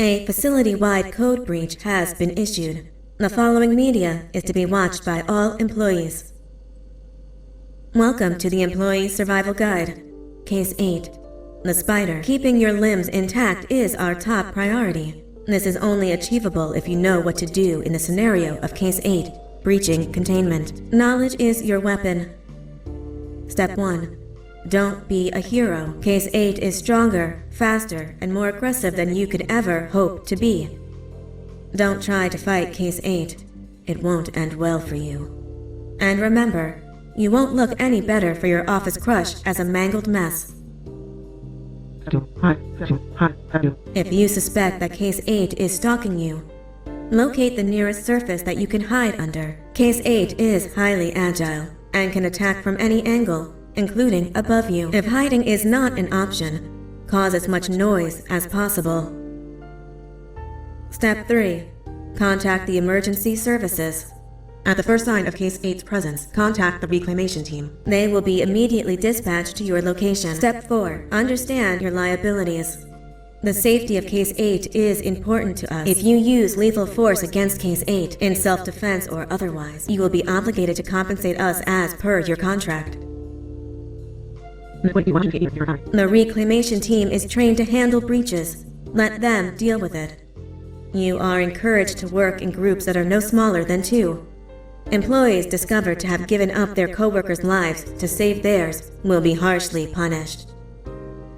A facility-wide code breach has been issued. The following media is to be watched by all employees. Welcome to the Employee Survival Guide. Case 8. The spider. Keeping your limbs intact is our top priority. This is only achievable if you know what to do in the scenario of Case 8, breaching containment. Knowledge is your weapon. Step 1. Don't be a hero. Case 8 is stronger, faster, and more aggressive than you could ever hope to be. Don't try to fight Case 8. It won't end well for you. And remember, you won't look any better for your office crush as a mangled mess. If you suspect that Case 8 is stalking you, locate the nearest surface that you can hide under. Case 8 is highly agile and can attack from any angle, including above you. If hiding is not an option, cause as much noise as possible. Step 3. Contact the emergency services. At the first sign of Case 8's presence, contact the reclamation team. They will be immediately dispatched to your location. Step 4. Understand your liabilities. The safety of Case 8 is important to us. If you use lethal force against Case 8, in self-defense or otherwise, you will be obligated to compensate us as per your contract. The reclamation team is trained to handle breaches. Let them deal with it. You are encouraged to work in groups that are no smaller than 2. Employees discovered to have given up their co-workers' lives to save theirs will be harshly punished.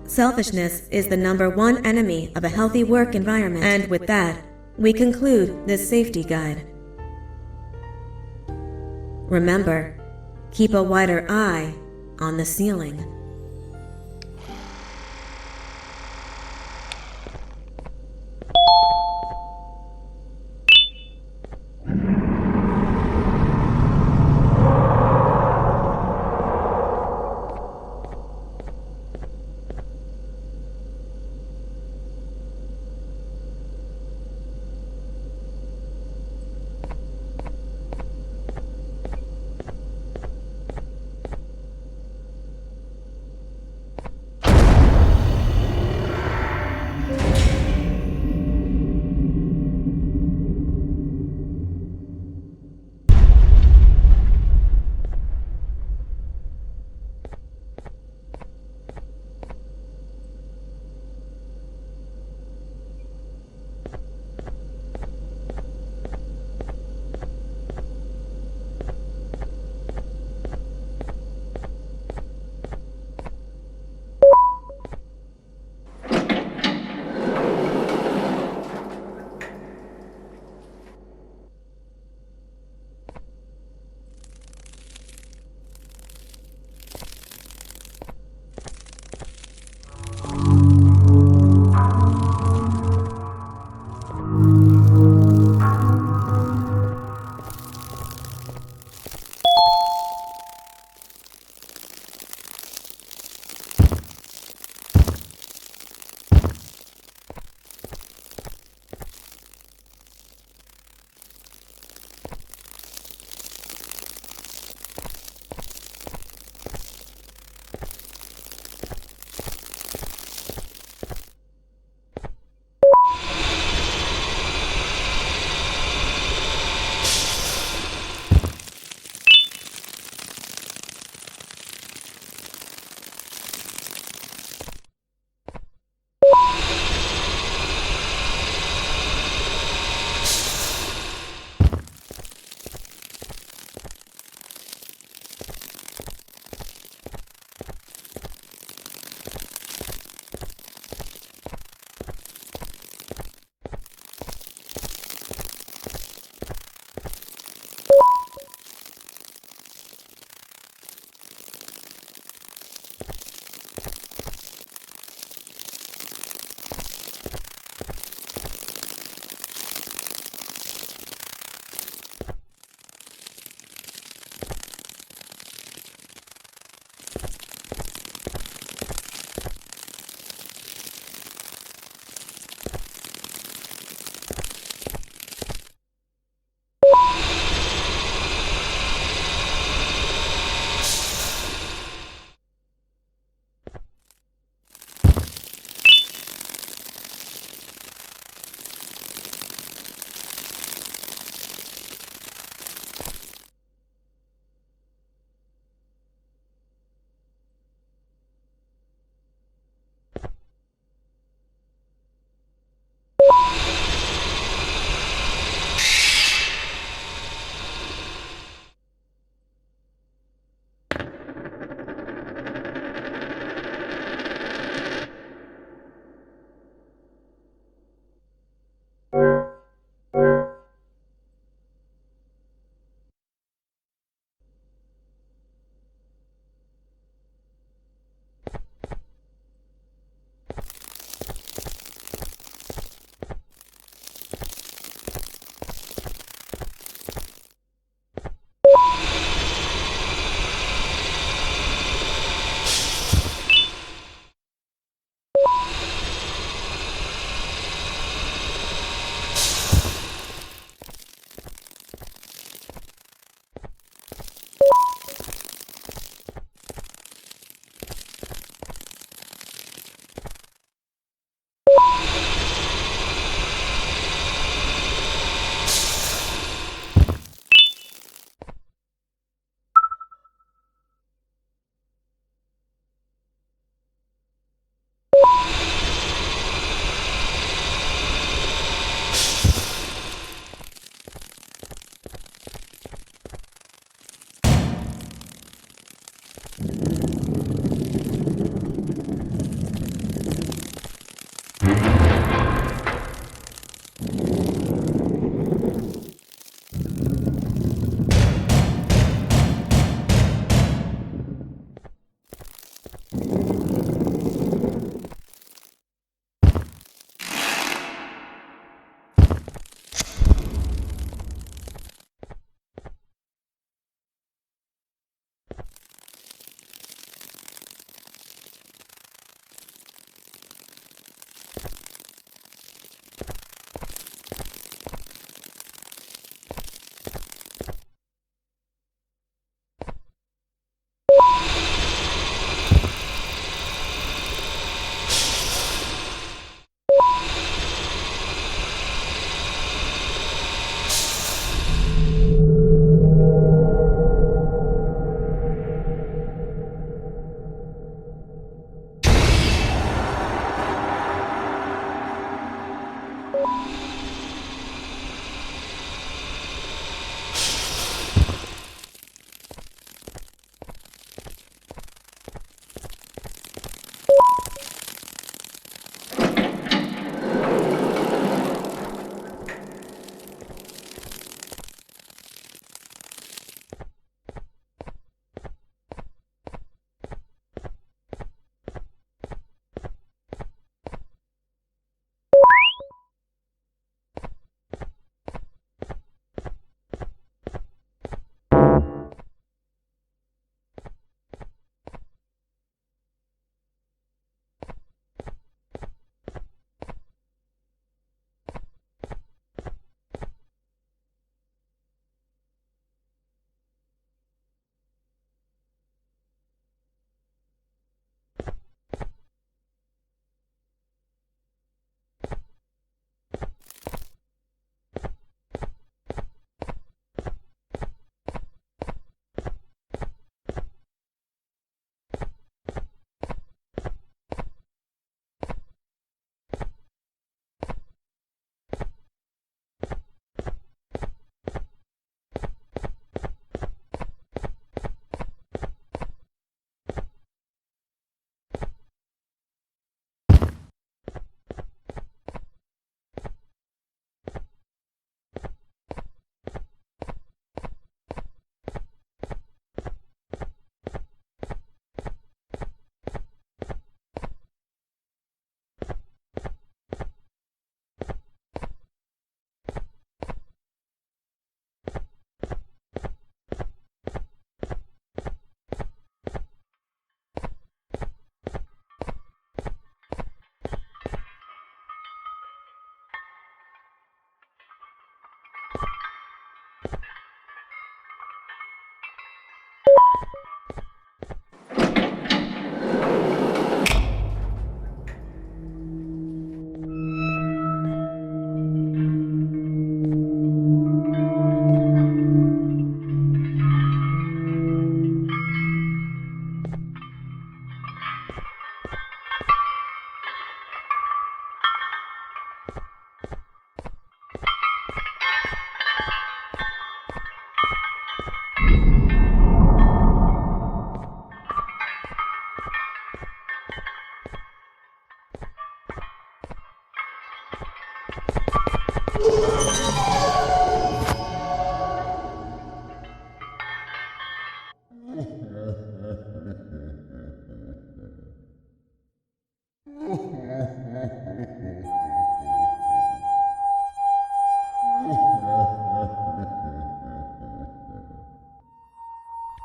Selfishness is the #1 enemy of a healthy work environment. And with that, we conclude this safety guide. Remember, keep a wider eye on the ceiling.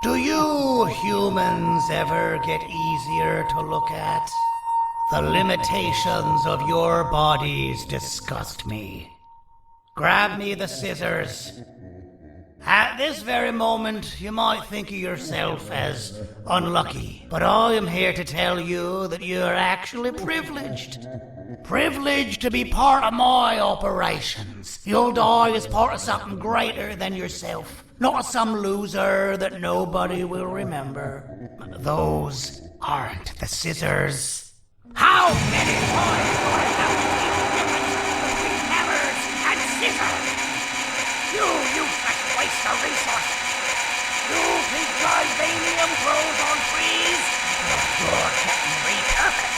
Do you humans ever get easier to look at? The limitations of your bodies disgust me. Grab me the scissors. At this very moment, you might think of yourself as unlucky, but I am here to tell you that you are actually privileged. Privileged to be part of my operations. You'll die as part of something greater than yourself, not as some loser that nobody will remember. Those aren't the scissors. How many times do I have to keep the difference between hammers and scissors? You useless waste of resources. You think vibranium grows on trees? You're getting repurposed.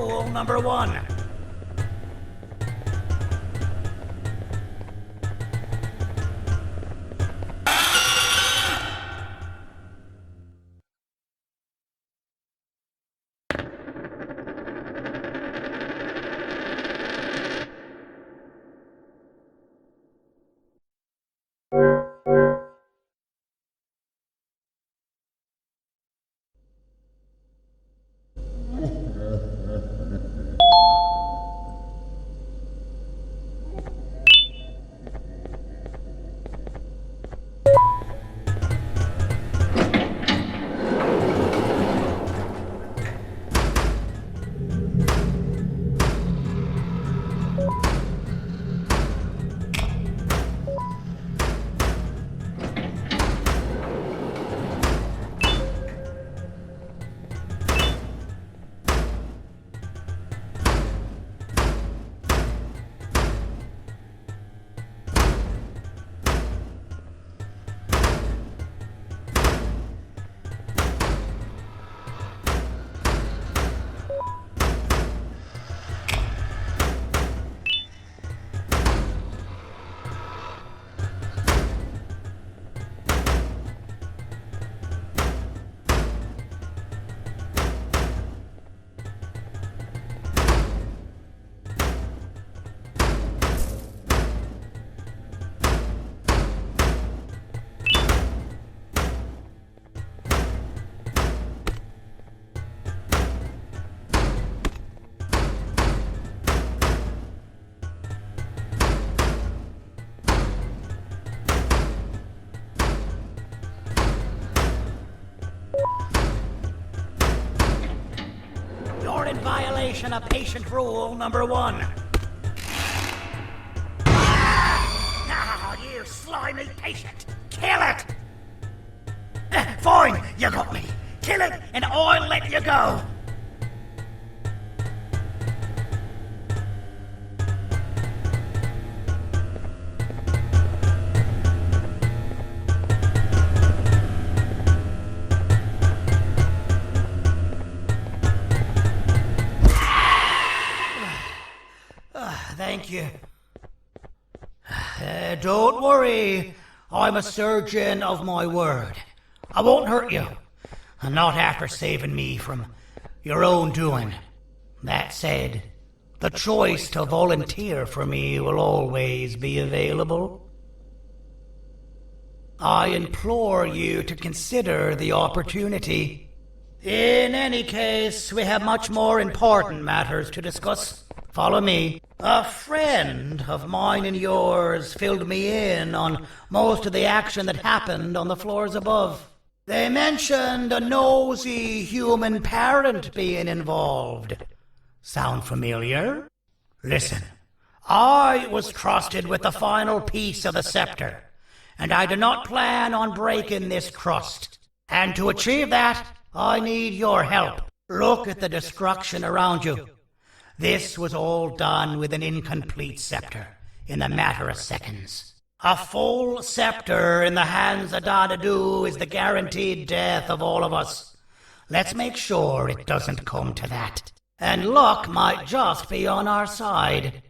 rule number 1. You're in violation of patient rule number 1. Ah, you slimy patient! Kill it! Fine, you got me. Kill it, and I'll let you go. Thank you. Don't worry. I'm a surgeon of my word. I won't hurt you. Not after saving me from your own doing. That said, the choice to volunteer for me will always be available. I implore you to consider the opportunity. In any case, we have much more important matters to discuss. Follow me. A friend of mine and yours filled me in on most of the action that happened on the floors above. They mentioned a nosy human parent being involved. Sound familiar? Listen, I was trusted with the final piece of the scepter, and I do not plan on breaking this trust. And to achieve that, I need your help. Look at the destruction around you. This was all done with an incomplete scepter, in a matter of seconds. A full scepter in the hands of Dadadu is the guaranteed death of all of us. Let's make sure it doesn't come to that. And luck might just be on our side.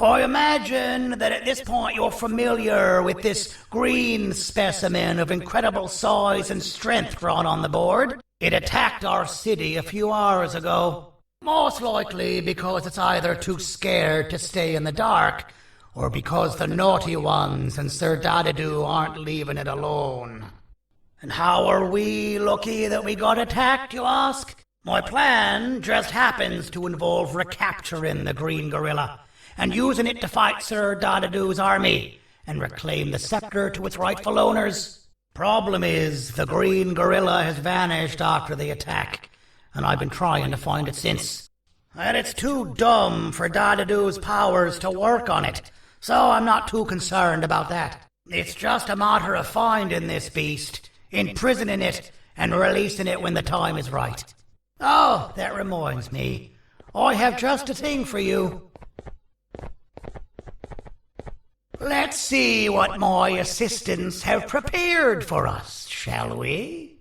I imagine that at this point you're familiar with this green specimen of incredible size and strength drawn on the board. It attacked our city a few hours ago. Most likely because it's either too scared to stay in the dark, or because the naughty ones and Sir Dadadoo aren't leaving it alone. And how are we lucky that we got attacked, you ask? My plan just happens to involve recapturing the green gorilla and using it to fight Sir Dadadoo's army and reclaim the scepter to its rightful owners. Problem is, the green gorilla has vanished after the attack, and I've been trying to find it since. And it's too dumb for Dadadoo's powers to work on it, so I'm not too concerned about that. It's just a matter of finding this beast, imprisoning it, and releasing it when the time is right. Oh, that reminds me. I have just a thing for you. Let's see what my assistants have prepared for us, shall we?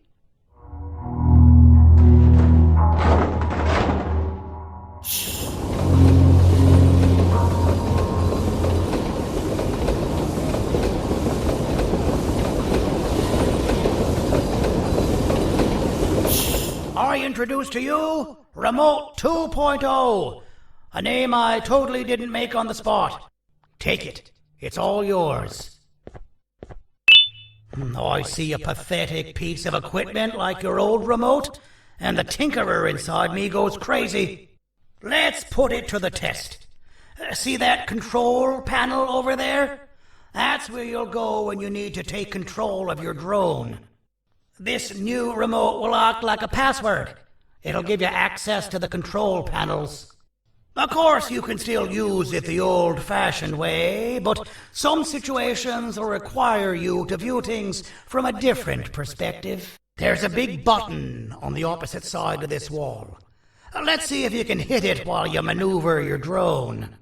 I introduce to you Remote 2.0, a name I totally didn't make on the spot. Take it. It's all yours. I see a pathetic piece of equipment like your old remote, and the tinkerer inside me goes crazy. Let's put it to the test. See that control panel over there? That's where you'll go when you need to take control of your drone. This new remote will act like a password. It'll give you access to the control panels. Of course, you can still use it the old-fashioned way, but some situations will require you to view things from a different perspective. There's a big button on the opposite side of this wall. Let's see if you can hit it while you maneuver your drone.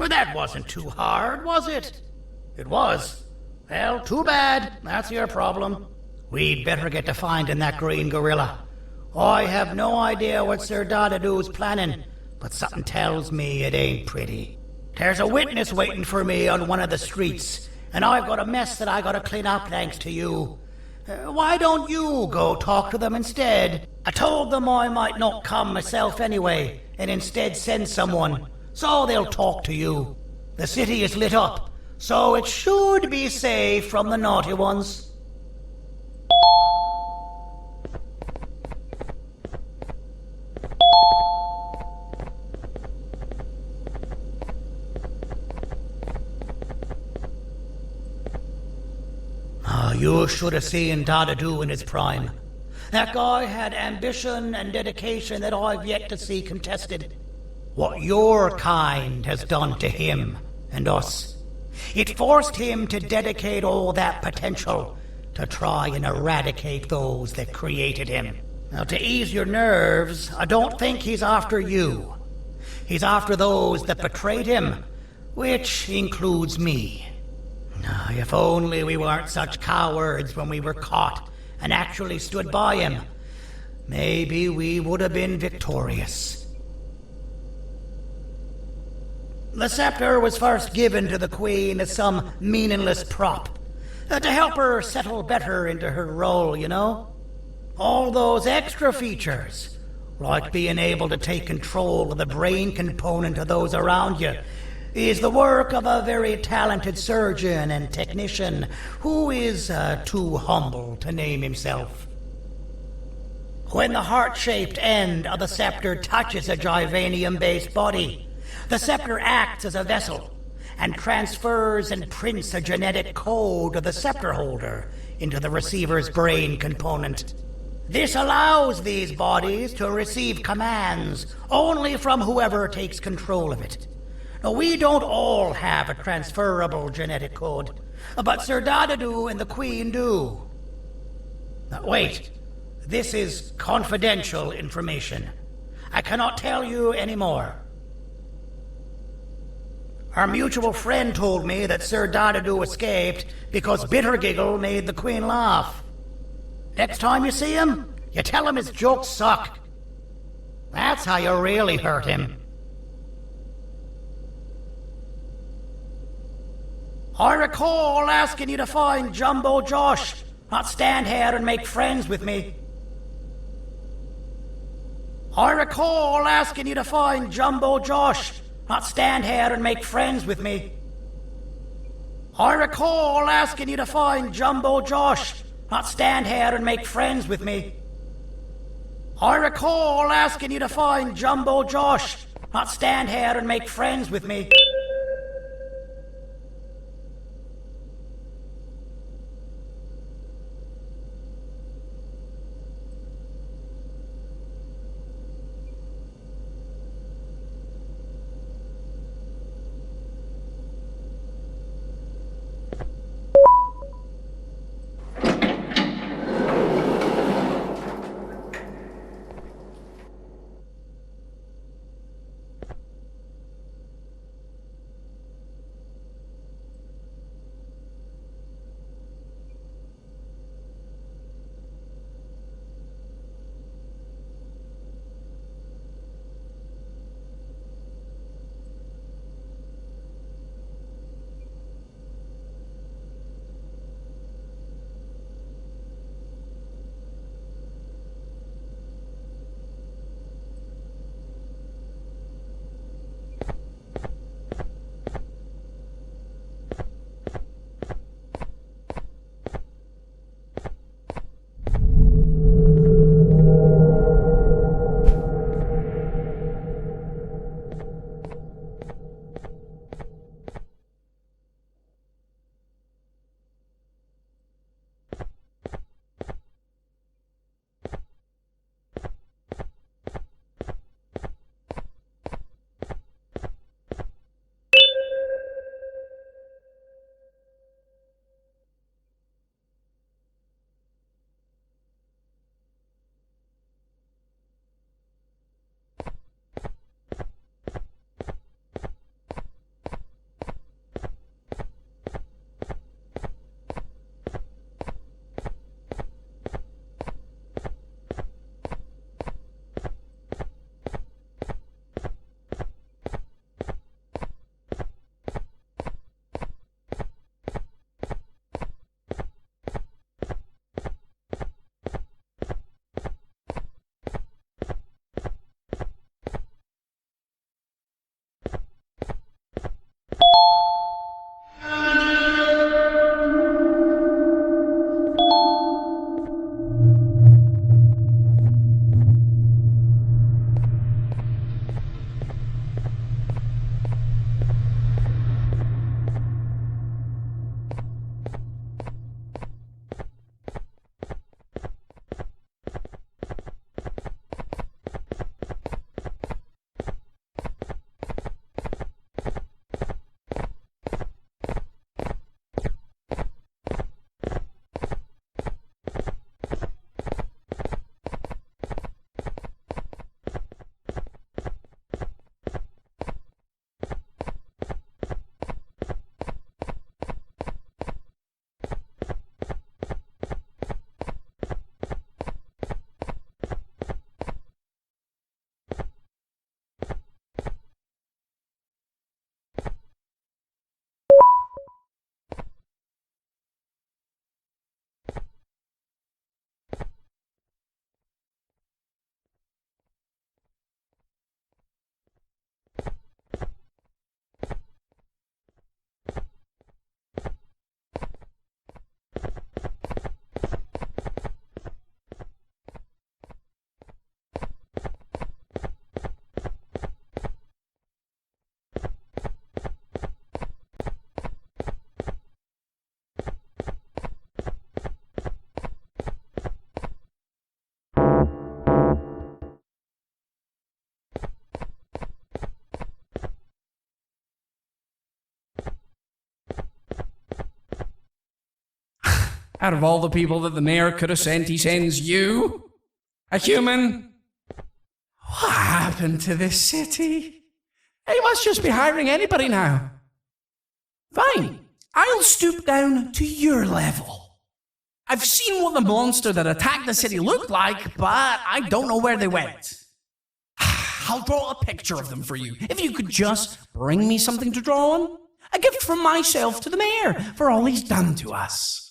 But that wasn't too hard, was it? It was. Well, too bad. That's your problem. We'd better get to finding that green gorilla. I have no idea what Sir Dadadu's planning, but something tells me it ain't pretty. There's a witness waiting for me on one of the streets, and I've got a mess that I gotta clean up thanks to you. Why don't you go talk to them instead? I told them I might not come myself anyway, and instead send someone, so they'll talk to you. The city is lit up, so it should be safe from the naughty ones. You should have seen Dadadu in his prime. That guy had ambition and dedication that I've yet to see contested. What your kind has done to him and us. It forced him to dedicate all that potential to try and eradicate those that created him. Now, to ease your nerves, I don't think he's after you. He's after those that betrayed him, which includes me. If only we weren't such cowards when we were caught and actually stood by him, maybe we would have been victorious. The scepter was first given to the Queen as some meaningless prop, to help her settle better into her role, you know? All those extra features, like being able to take control of the brain component of those around you, is the work of a very talented surgeon and technician who is too humble to name himself. When the heart-shaped end of the scepter touches a Givanium-based body, the scepter acts as a vessel and transfers and prints a genetic code of the scepter holder into the receiver's brain component. This allows these bodies to receive commands only from whoever takes control of it. Now, we don't all have a transferable genetic code, but Sir Dadadu and the Queen do. Now, wait, this is confidential information. I cannot tell you any more. Our mutual friend told me that Sir Dadadu escaped because Bitter Giggle made the Queen laugh. Next time you see him, you tell him his jokes suck. That's how you really hurt him. I recall asking you to find Jumbo Josh, not stand here and make friends with me. I recall asking you to find Jumbo Josh, not stand here and make friends with me. I recall asking you to find Jumbo Josh, not stand here and make friends with me. I recall asking you to find Jumbo Josh, not stand here and make friends with me. Out of all the people that the mayor could have sent, he sends you? A human? What happened to this city? He must just be hiring anybody now. Fine, I'll stoop down to your level. I've seen what the monster that attacked the city looked like, but I don't know where they went. I'll draw a picture of them for you, if you could just bring me something to draw on. A gift from myself to the mayor for all he's done to us.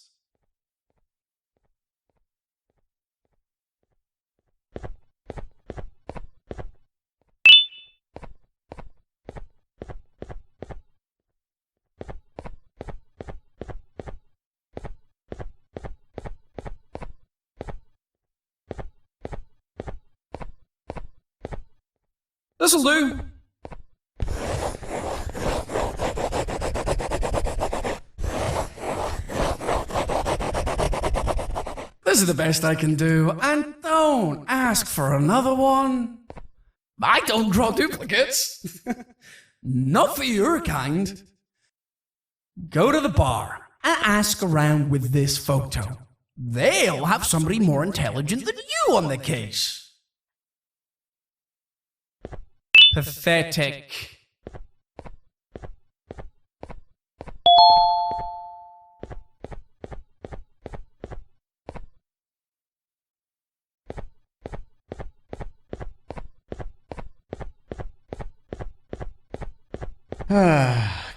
This'll do. This is the best I can do, and don't ask for another one. I don't draw duplicates. Not for your kind. Go to the bar and ask around with this photo. They'll have somebody more intelligent than you on the case. Pathetic.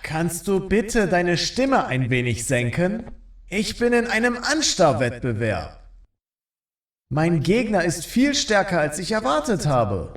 Kannst du bitte deine Stimme ein wenig senken? Ich bin in einem Anstarrwettbewerb. Mein Gegner ist viel stärker, als ich erwartet habe.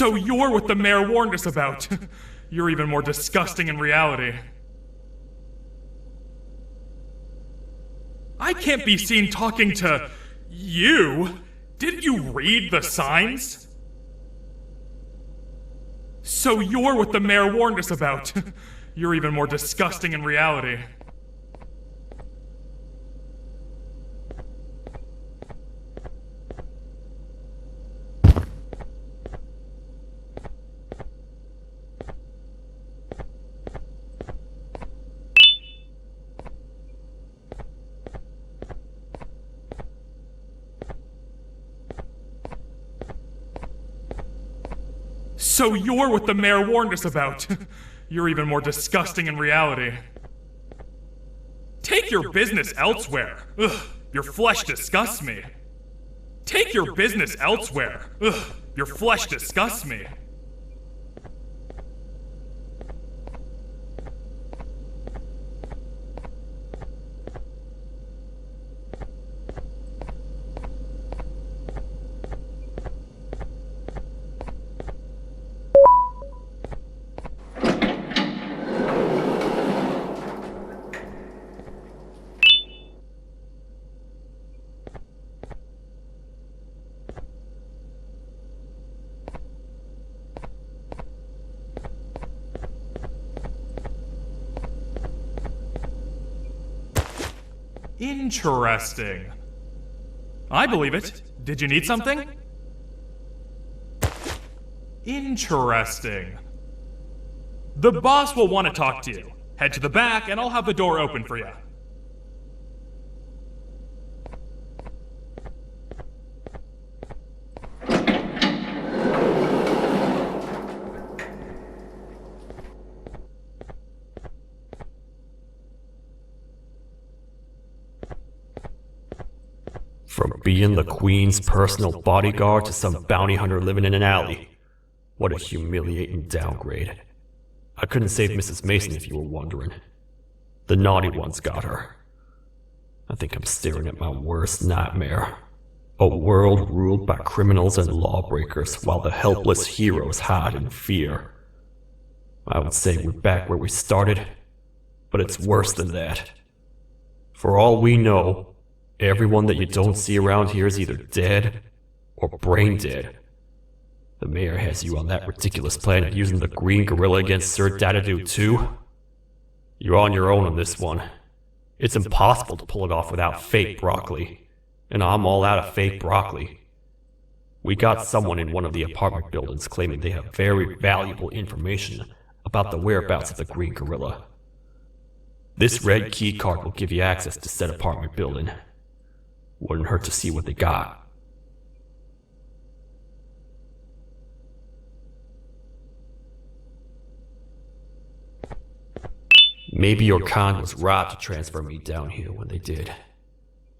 So you're what the mayor warned us about. You're even more disgusting in reality. I can't be seen talking to you. Didn't you read the signs? So you're what the mayor warned us about. You're even more disgusting in reality. So you're what the mayor warned us about. You're even more disgusting in reality. Take your business elsewhere. Ugh, your flesh disgusts me. Take your business elsewhere. Ugh, your flesh disgusts me. Interesting. I believe it. Did you need something? Interesting. The boss will want to talk to you. Head to the back and I'll have the door open for you. From being the Queen's personal bodyguard to some bounty hunter living in an alley. What a humiliating downgrade. I couldn't save Mrs. Mason if you were wondering. The naughty ones got her. I think I'm staring at my worst nightmare. A world ruled by criminals and lawbreakers while the helpless heroes hide in fear. I would say we're back where we started, but it's worse than that. For all we know, everyone that you don't see around here is either dead or brain dead. The mayor has you on that ridiculous plan of using the green gorilla against Sir Dadadoo too. You're on your own on this one. It's impossible to pull it off without fake broccoli, and I'm all out of fake broccoli. We got someone in one of the apartment buildings claiming they have very valuable information about the whereabouts of the green gorilla. This red key card will give you access to said apartment building. Wouldn't hurt to see what they got. Maybe your kind was right to transfer me down here when they did.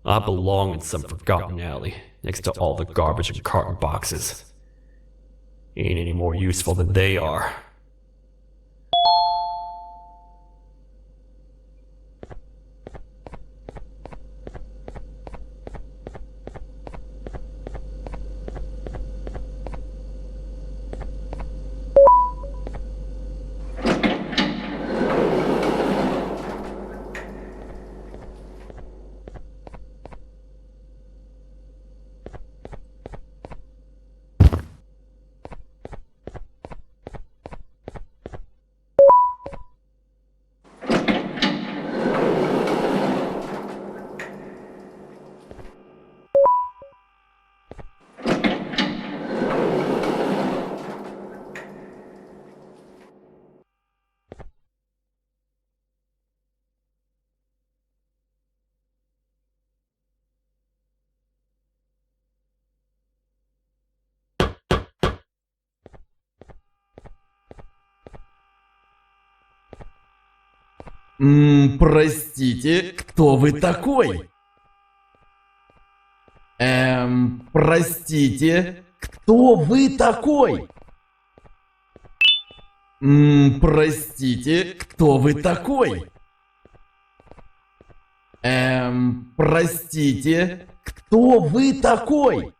I belong in some forgotten alley, next to all the garbage and carton boxes. Ain't any more useful than they are. Простите, кто вы такой? Простите, кто вы такой? Простите, кто вы такой? Простите, кто вы такой?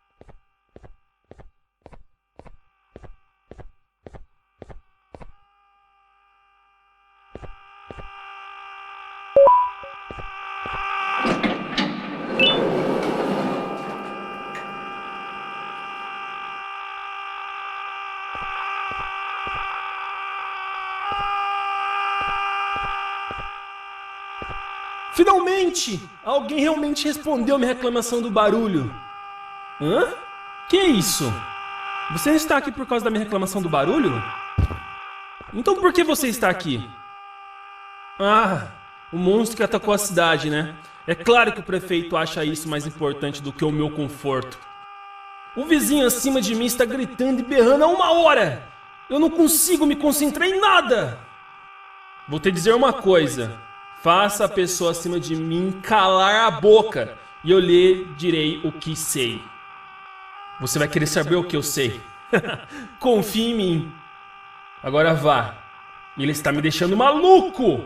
Finalmente! Alguém realmente respondeu minha reclamação do barulho. Hã? Que isso? Você está aqui por causa da minha reclamação do barulho? Então por que você está aqui? Ah, o monstro que atacou a cidade, né? É claro que o prefeito acha isso mais importante do que o meu conforto. O vizinho acima de mim está gritando e berrando há 1 hora! Eu não consigo me concentrar em nada! Vou te dizer uma coisa. Faça a pessoa acima de mim calar a boca e eu lhe direi o que sei. Você vai querer saber o que eu sei. Confie em mim. Agora vá. Ele está me deixando maluco!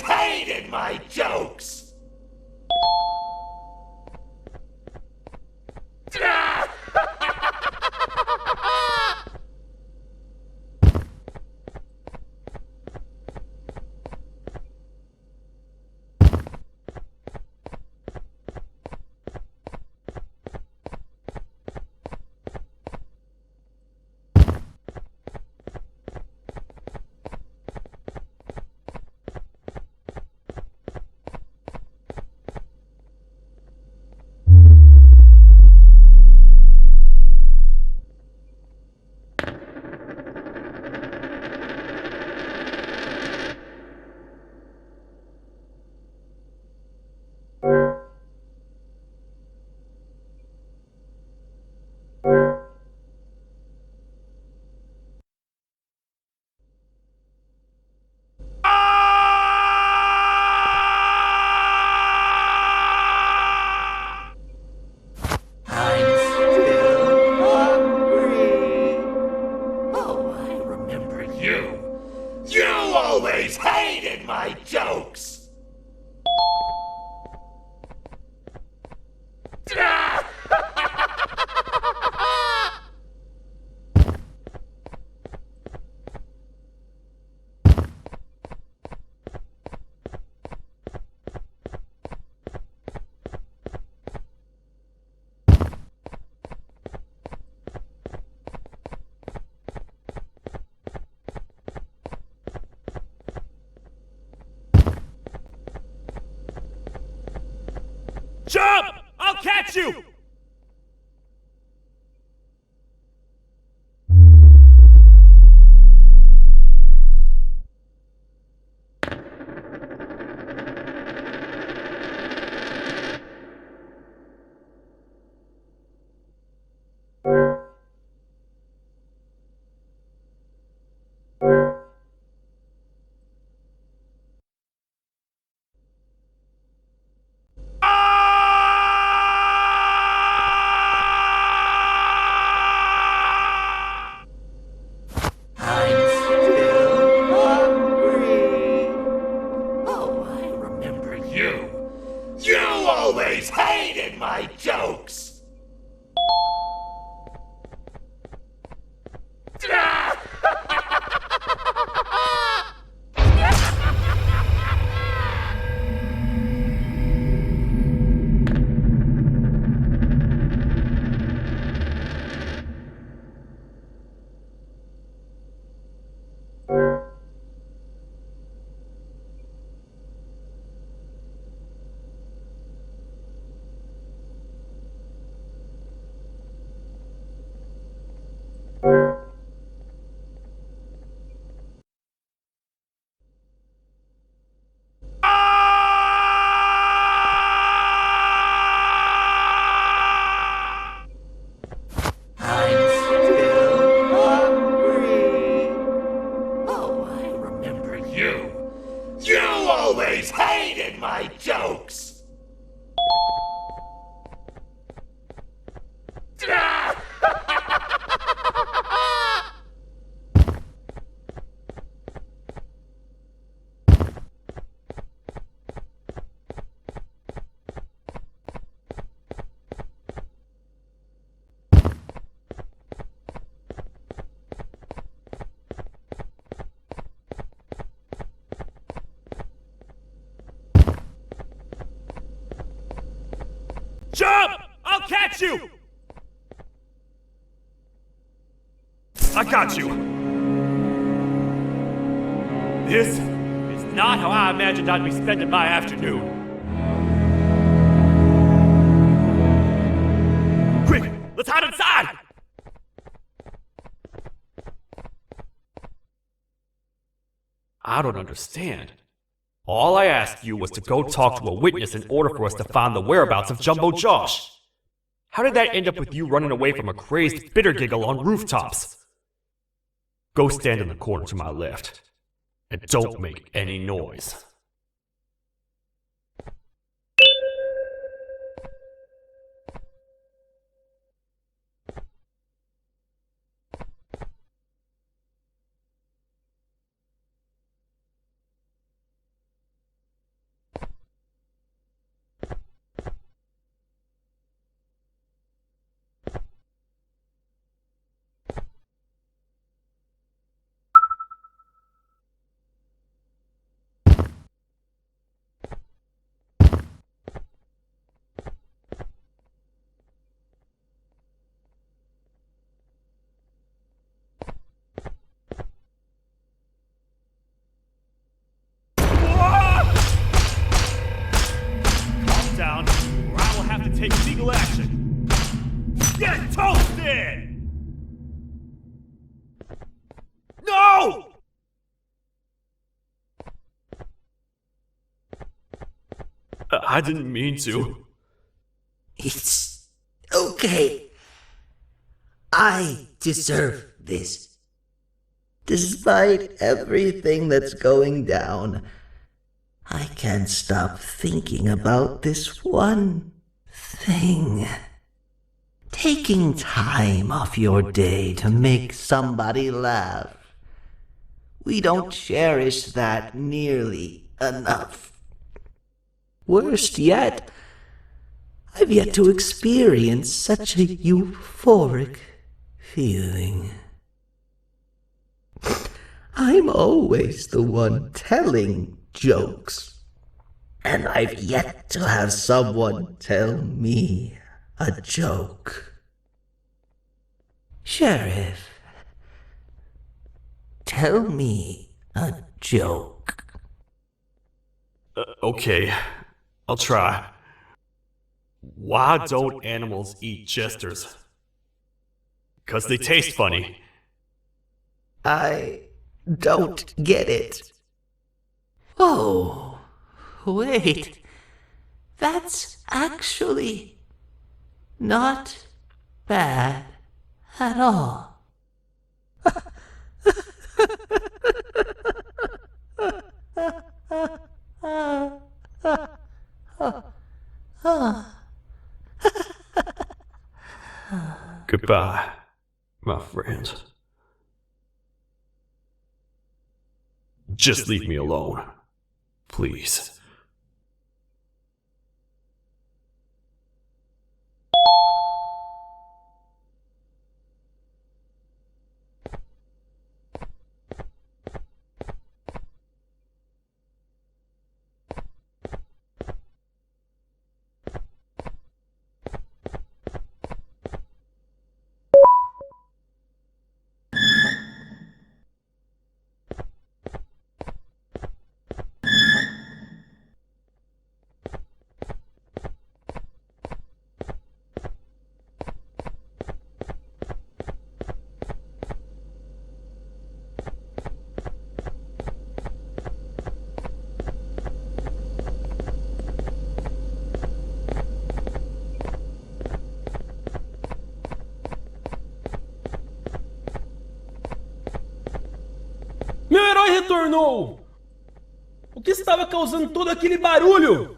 always hated my jokes! You always hated my jokes! Jump! I'll catch you! You always hated my jokes! You always hated my jokes! Jump! I'll catch you! I got you. This is not how I imagined I'd be spending my afternoon. Quick, let's hide inside! I don't understand. All I asked you was to go talk to a witness in order for us to find the whereabouts of Jumbo Josh. How did that end up with you running away from a crazed bitter giggle on rooftops? Go stand in the corner to my left. And don't make any noise. down, or I will have to take legal action. Get toasted! No! I didn't mean to. It's okay. I deserve this. Despite everything that's going down, I can't stop thinking about this one thing. Taking time off your day to make somebody laugh. We don't cherish that nearly enough. Worst yet, I've yet to experience such a euphoric feeling. I'm always the one telling jokes, and I've yet to have someone tell me a joke. Sheriff, tell me a joke. Okay, I'll try. Why don't animals eat jesters? 'Cause they taste funny. I don't get it. Oh, wait. That's actually not bad at all. Goodbye, my friend. Just leave me alone, please. Meu herói retornou! O que estava causando todo aquele barulho?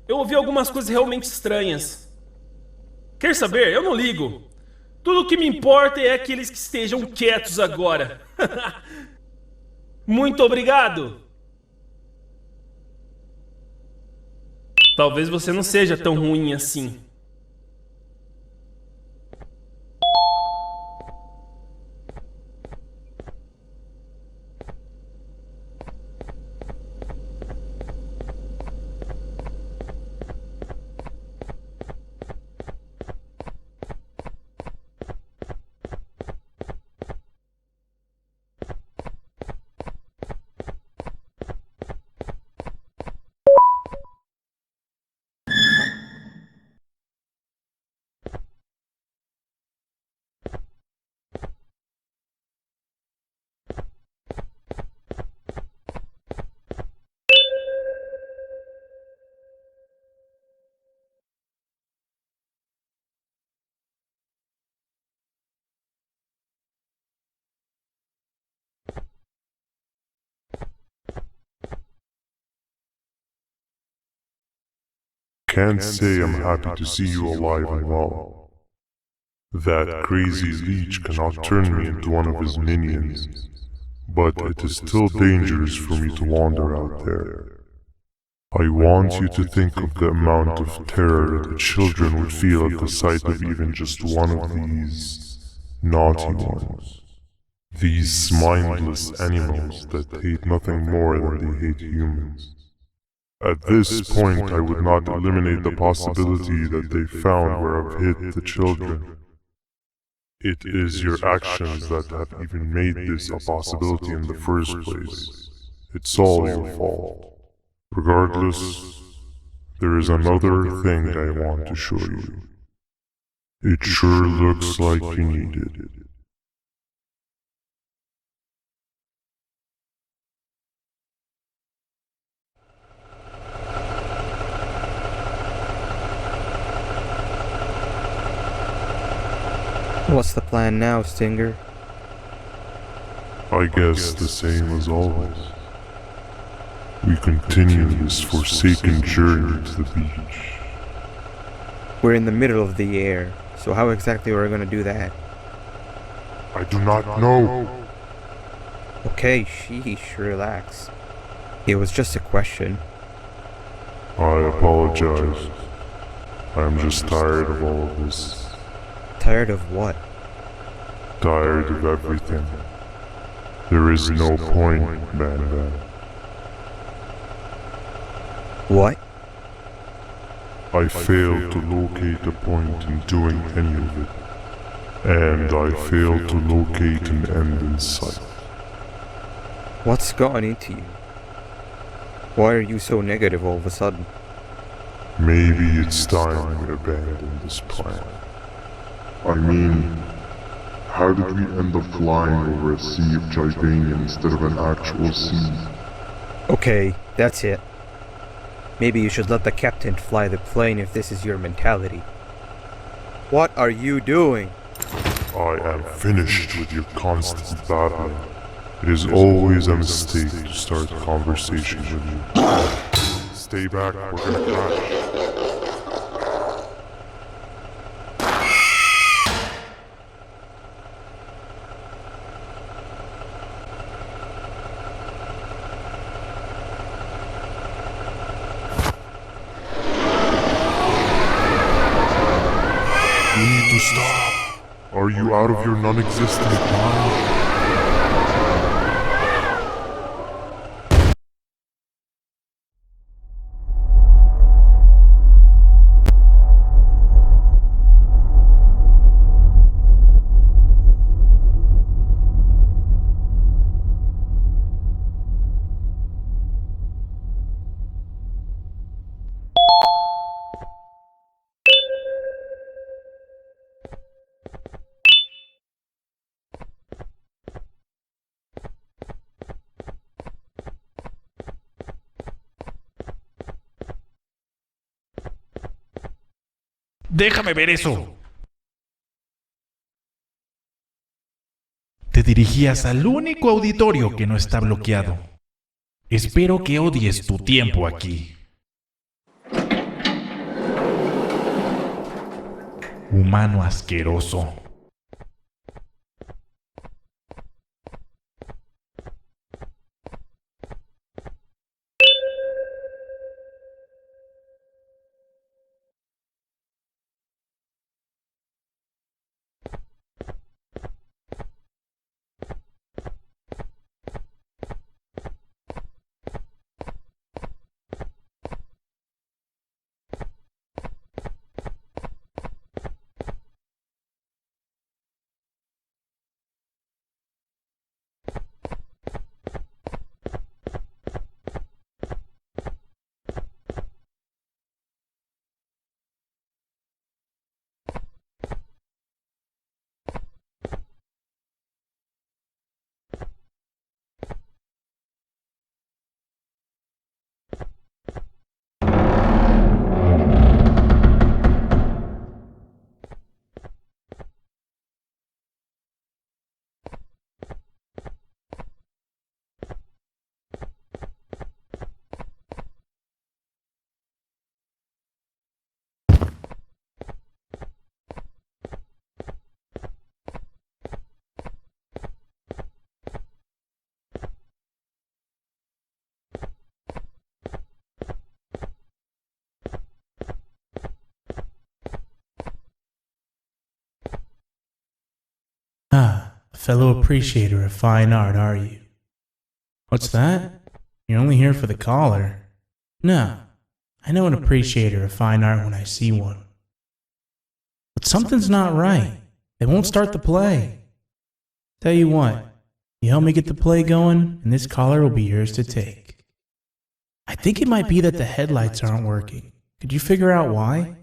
Eu ouvi algumas coisas realmente estranhas. Quer saber? Eu não ligo. Tudo o que me importa é aqueles que estejam quietos agora. Muito obrigado! Talvez você não seja tão ruim assim. Can't say I'm happy to see you alive and well. That crazy leech cannot turn me into one of his minions, but it is still dangerous for me to wander out there. I want you to think of the amount of terror that the children would feel at the sight of even just one of these naughty ones. These mindless animals that hate nothing more than they hate humans. At this point, I would not eliminate the possibility that they found where I've hid the children. It is your actions that have even made this a possibility in the first place. It's all your fault. Regardless, there is another thing I want to show you. It sure looks like you need it. What's the plan now, Stinger? I guess the same as always. We continue this forsaken journey to the beach. We're in the middle of the air, so how exactly are we gonna do that? I do not know. Okay, sheesh, relax. It was just a question. I apologize. I'm just tired of all of this. Tired of what? Tired of everything. There is no point, Banban. What? I failed to locate a point in doing any of it. And I failed to locate an end in sight. What's gotten into you? Why are you so negative all of a sudden? Maybe it's time we abandon this plan. I mean, how did we end up flying over a sea of Gigania instead of an actual sea? Okay, that's it. Maybe you should let the captain fly the plane if this is your mentality. What are you doing? I am finished with your constant babbling. It is always a mistake to start conversations with you. Stay back, we're gonna crash. You need to stop. Are you out of your non-existent mind? Déjame ver eso. Te dirigías al único auditorio que no está bloqueado. Espero que odies tu tiempo aquí. Humano asqueroso. Ah, a fellow appreciator of fine art, are you? What's that? You're only here for the collar. No, I know an appreciator of fine art when I see one. But something's not right. They won't start the play. Tell you what, you help me get the play going, and this collar will be yours to take. I think it might be that the headlights aren't working. Could you figure out why?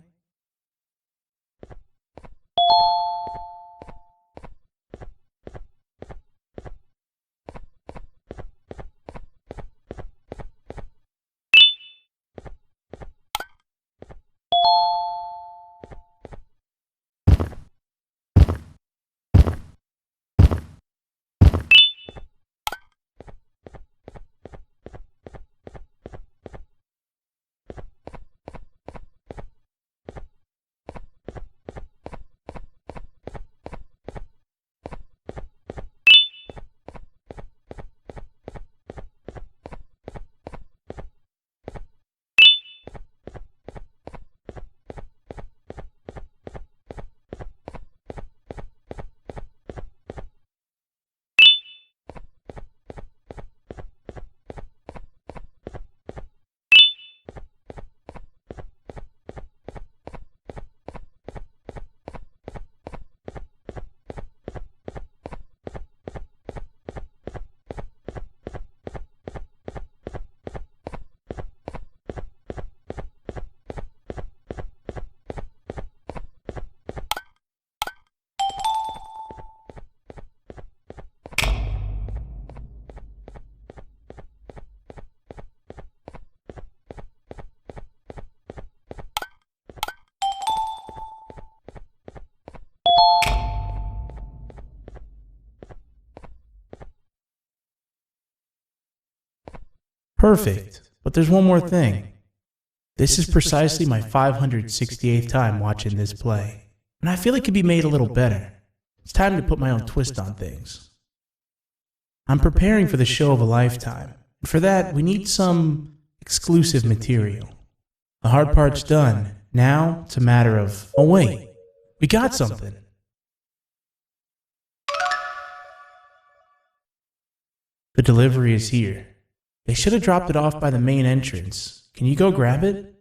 Perfect. But there's one more thing. This is precisely my 568th time watching this play, and I feel it could be made a little better. It's time to put my own twist on things. I'm preparing for the show of a lifetime, and for that, we need some exclusive material. The hard part's done. Now, it's a matter of, oh wait, we got something. The delivery is here. They should have dropped it off by the main entrance. Can you go grab it?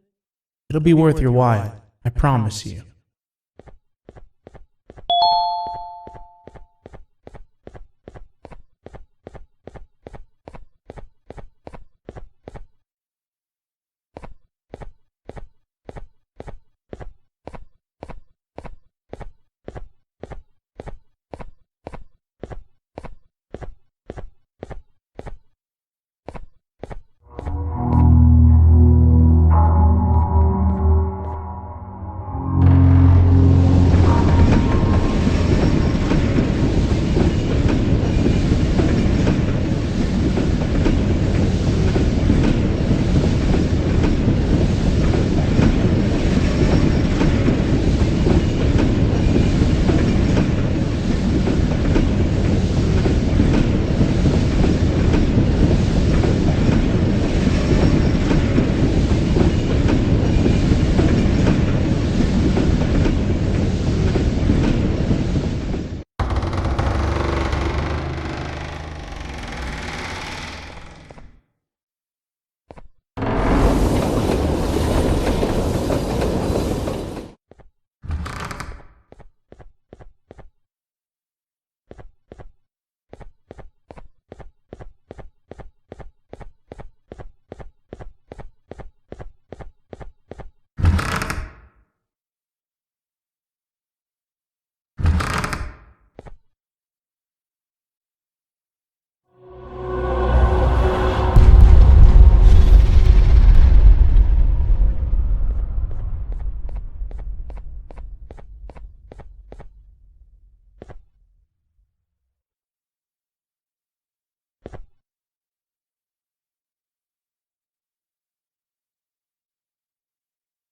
It'll be worth your while, I promise you.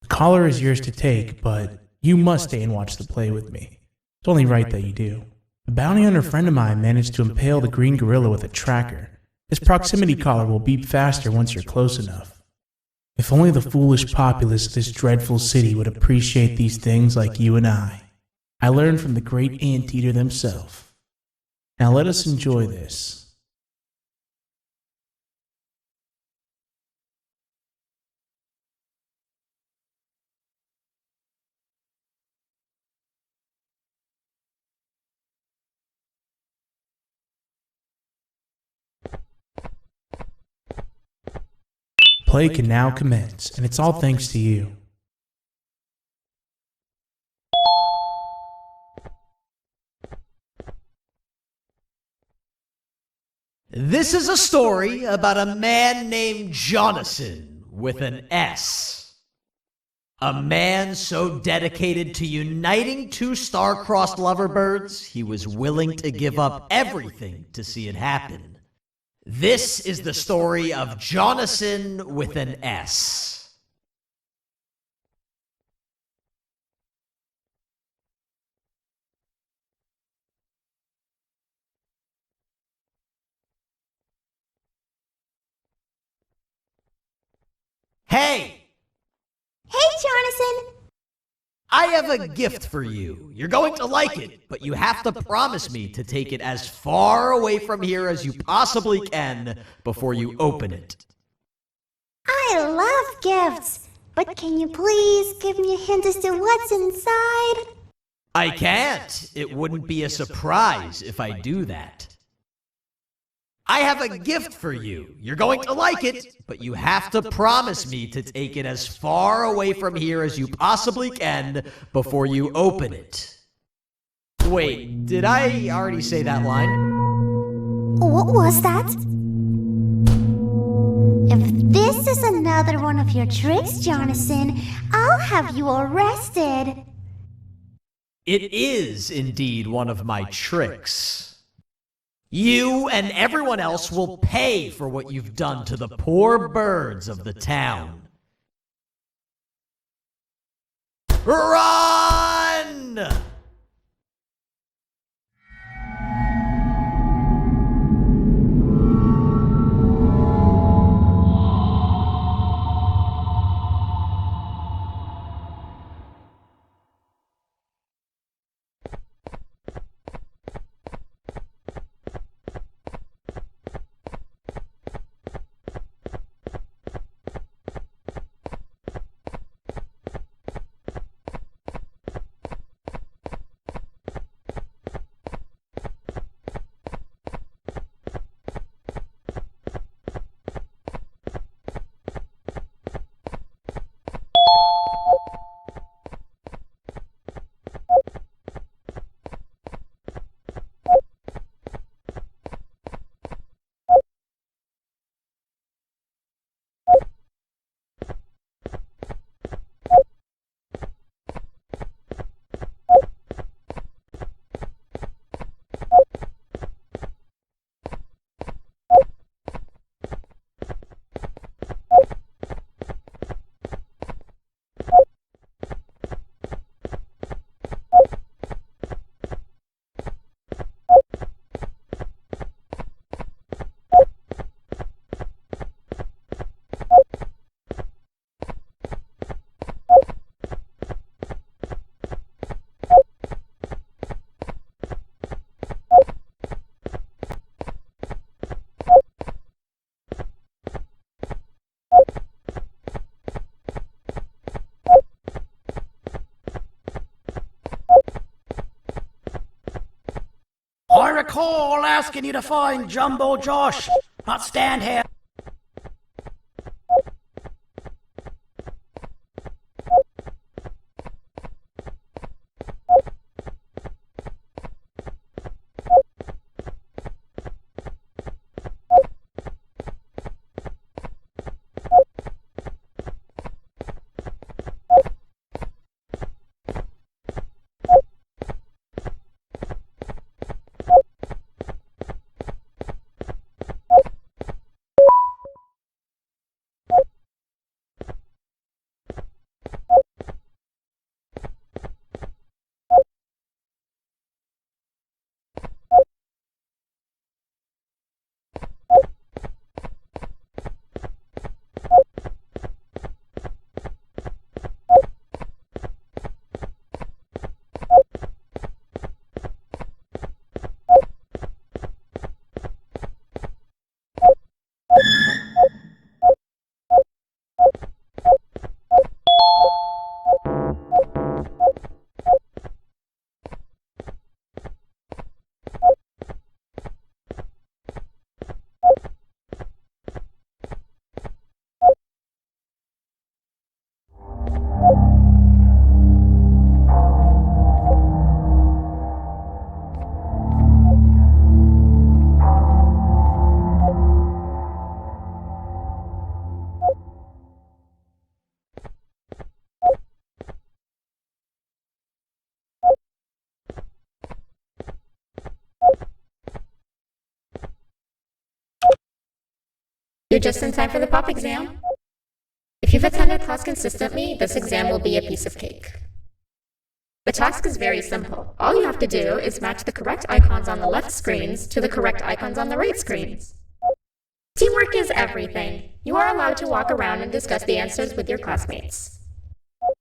The collar is yours to take, but you must stay and watch the play with me. It's only right that you do. A bounty hunter friend of mine managed to impale the green gorilla with a tracker. His proximity collar will beep faster once you're close enough. If only the foolish populace of this dreadful city would appreciate these things like you and I. I learned from the great anteater themselves. Now let us enjoy this. Play can now commence, and it's all thanks to you. This is a story about a man named Jonathan with an S. A man so dedicated to uniting two star-crossed loverbirds, he was willing to give up everything to see it happen. This is the story of Jonathan with an S. Hey! Hey, Jonathan! I have a gift for you. You're going to like it, but you have to promise me to take it as far away from here as you possibly can before you open it. I love gifts, but can you please give me a hint as to what's inside? I can't. It wouldn't be a surprise if I do that. I have a gift for you. You're going to like it, but you have to promise me to take it as far away from here as you possibly can before you open it. Wait, did I already say that line? What was that? If this is another one of your tricks, Jonathan, I'll have you arrested. It is indeed one of my tricks. You and everyone else will pay for what you've done to the poor birds of the town. Run! I recall asking you to find Jumbo Josh, not stand here. You're just in time for the pop exam. If you've attended class consistently, this exam will be a piece of cake. The task is very simple. All you have to do is match the correct icons on the left screens to the correct icons on the right screens. Teamwork is everything. You are allowed to walk around and discuss the answers with your classmates.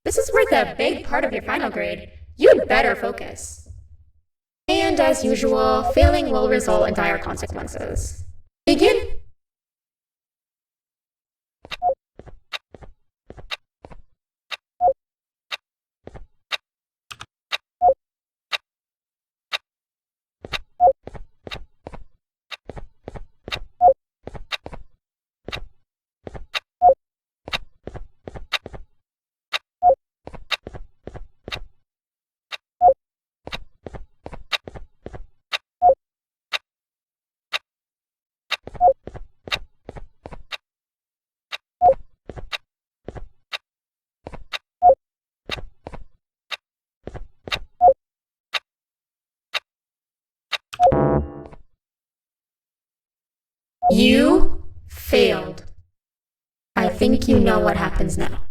This is worth a big part of your final grade. You'd better focus. And as usual, failing will result in dire consequences. Begin! You failed. I think you know what happens now.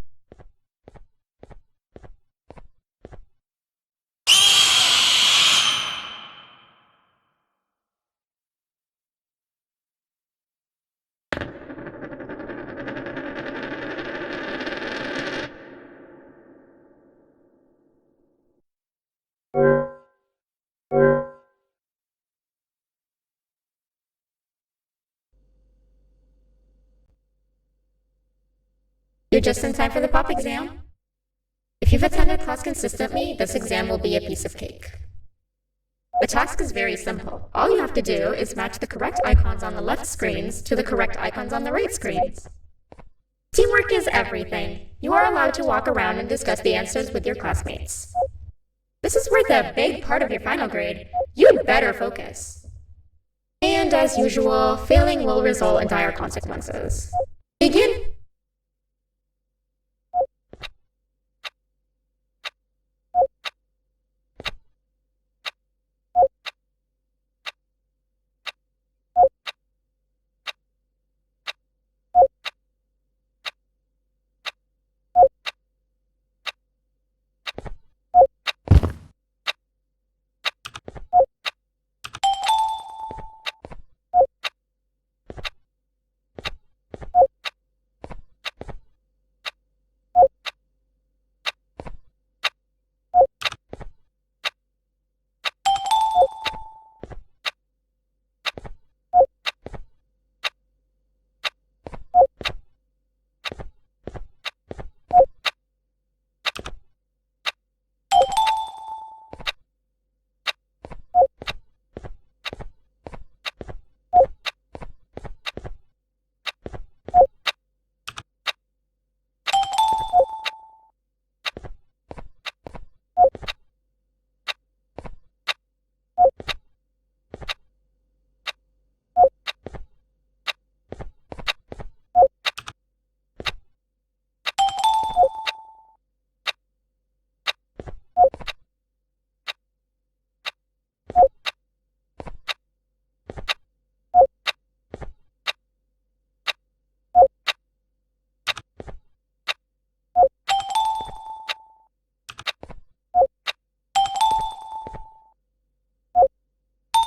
You're just in time for the pop exam. If you've attended class consistently, this exam will be a piece of cake. The task is very simple. All you have to do is match the correct icons on the left screens to the correct icons on the right screens. Teamwork is everything. You are allowed to walk around and discuss the answers with your classmates. This is worth a big part of your final grade. You'd better focus. And as usual, failing will result in dire consequences. Begin!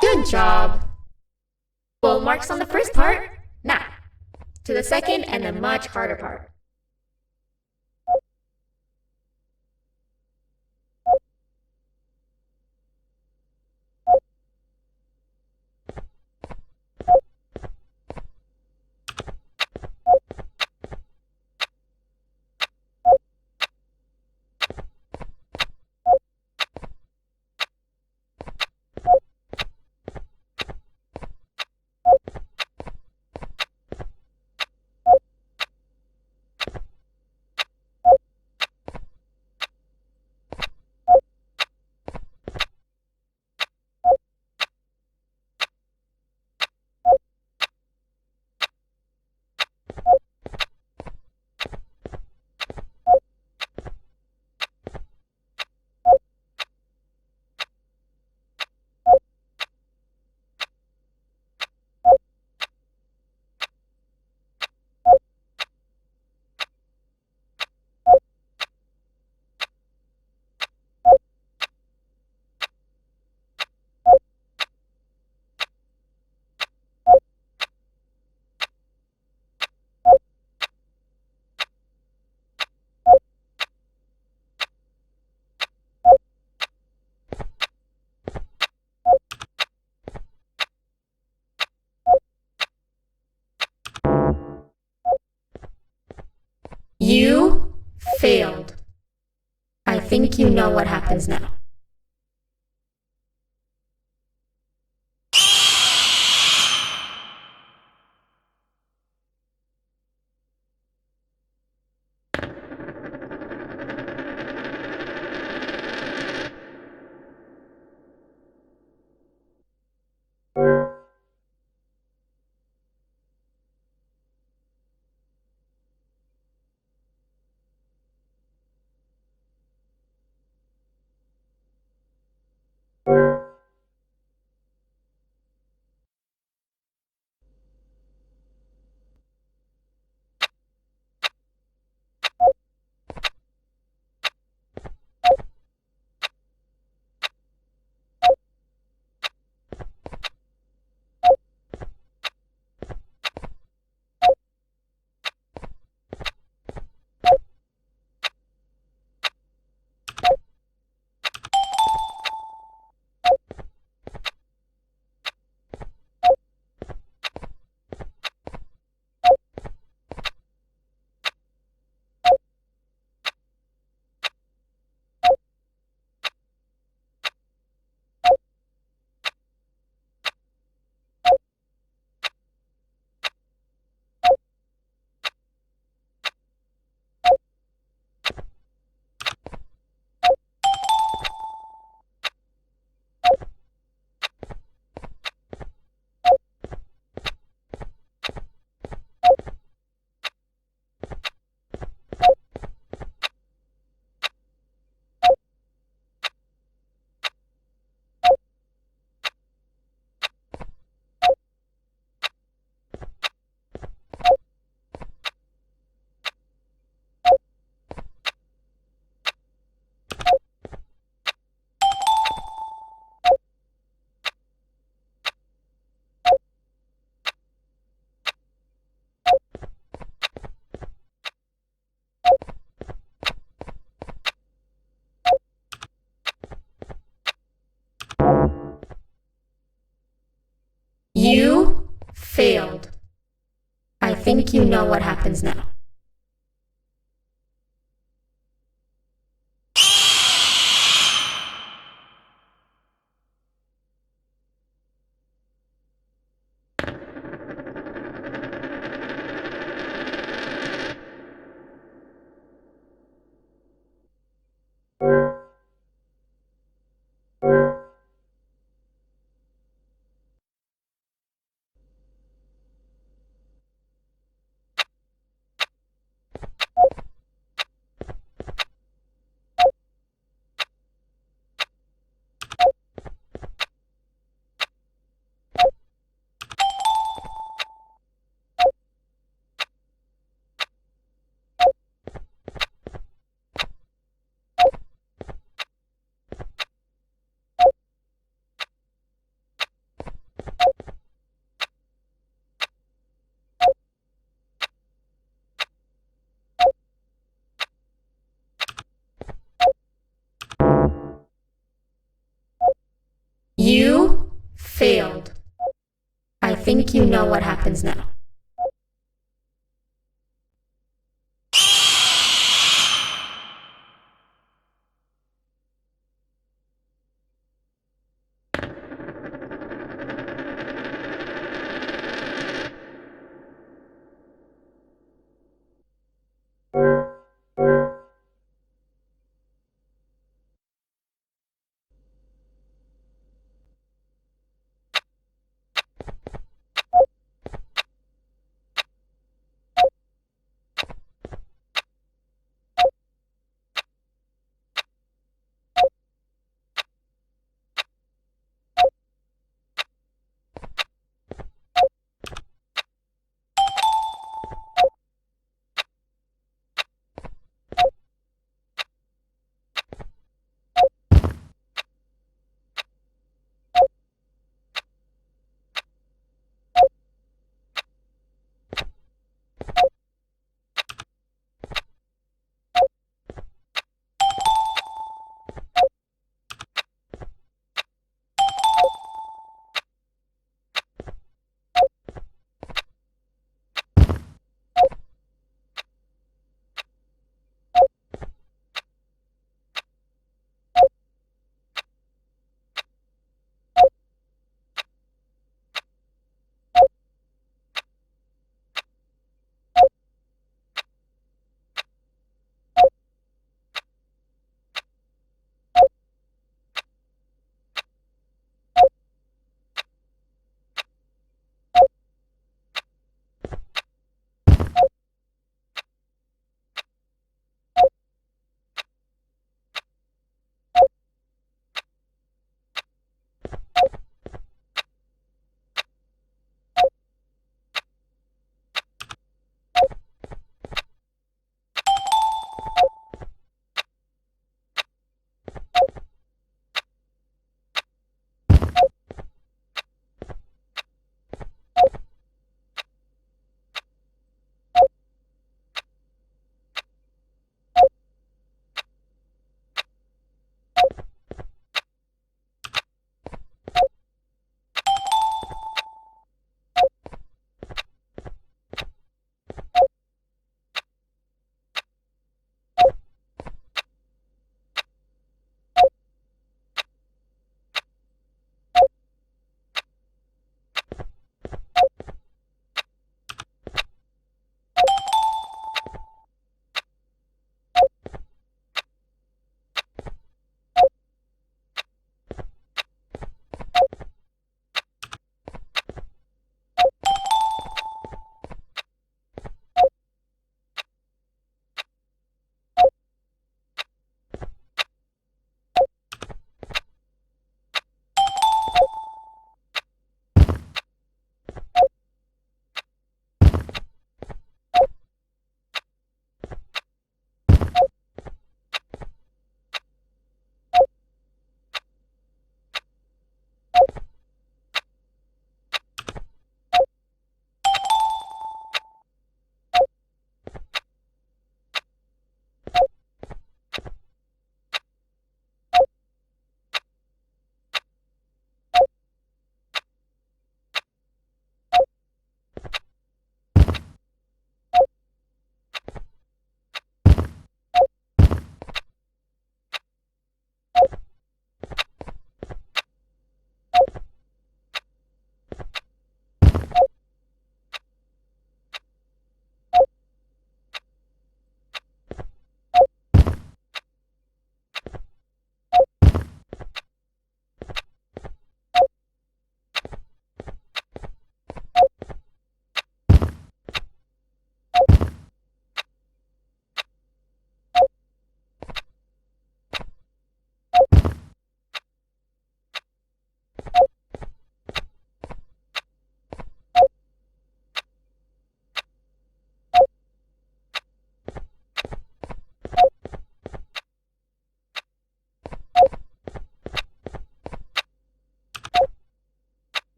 Good job. Full marks on the first part. Now, to the second and the much harder part. think you know what happens now. You failed. I think you know what happens now. You failed. I think you know what happens now.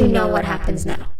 you know what happens now.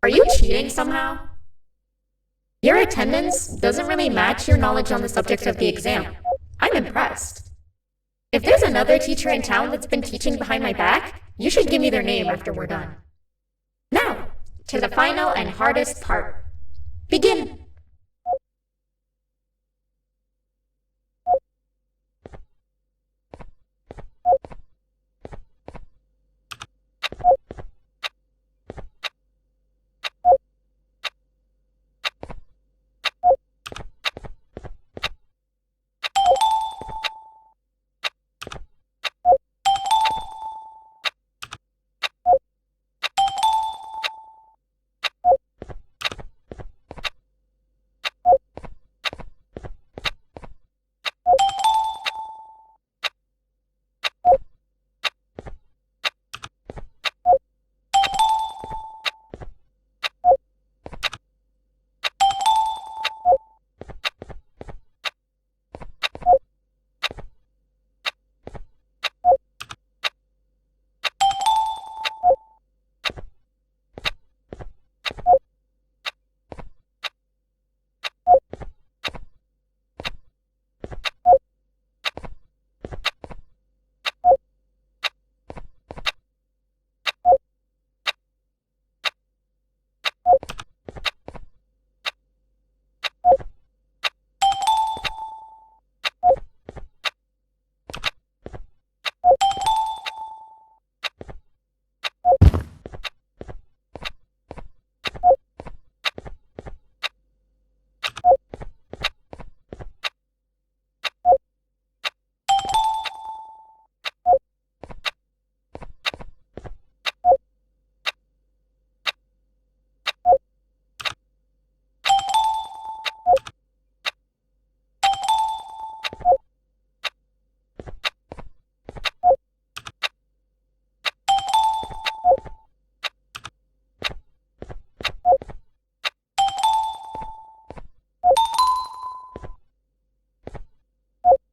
Are you cheating somehow? Your attendance doesn't really match your knowledge on the subject of the exam. I'm impressed. If there's another teacher in town that's been teaching behind my back, you should give me their name after we're done. Now, to the final and hardest part. Begin!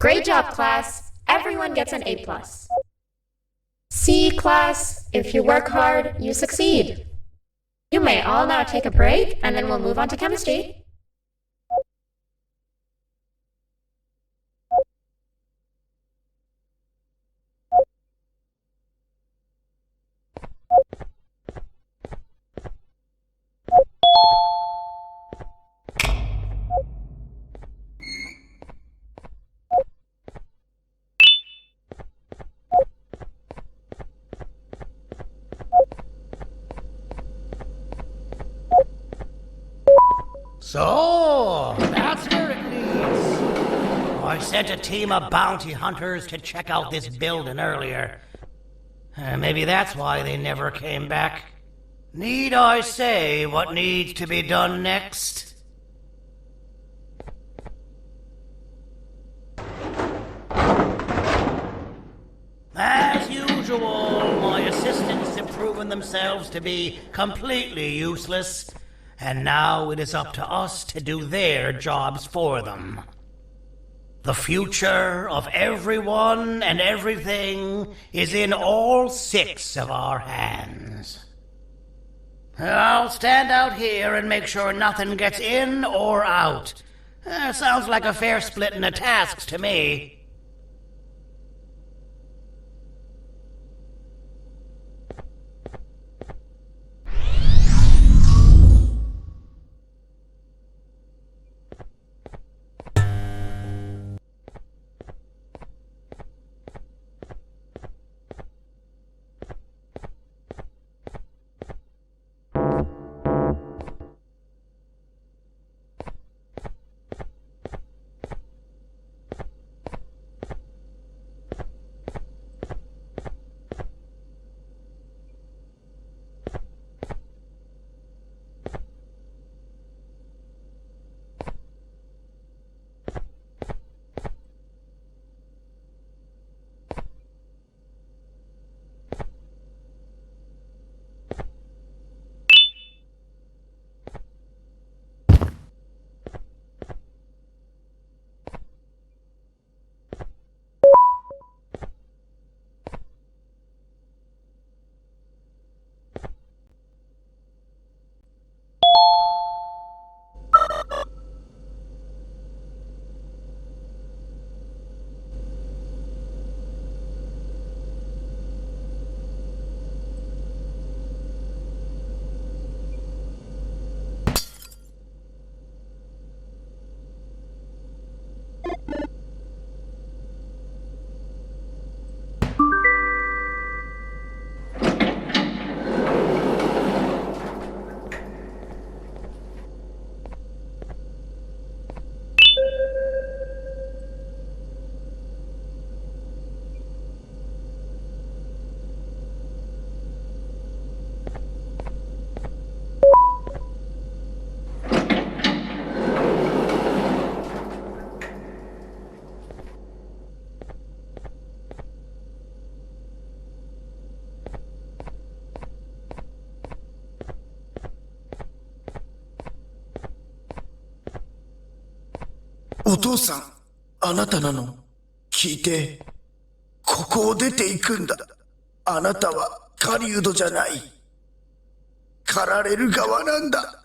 Great job, class. Everyone gets an A+. C, class. If you work hard, you succeed. You may all now take a break, and then we'll move on to chemistry. So, that's where it leads. I sent a team of bounty hunters to check out this building earlier. Maybe that's why they never came back. Need I say what needs to be done next? As usual, my assistants have proven themselves to be completely useless. And now it is up to us to do their jobs for them. The future of everyone and everything is in all 6 of our hands. I'll stand out here and make sure nothing gets in or out. Sounds like a fair splitting of tasks to me.「お父さん、あなたなの？聞いて。ここを出ていくんだ。あなたは狩人じゃない。狩られる側なんだ。」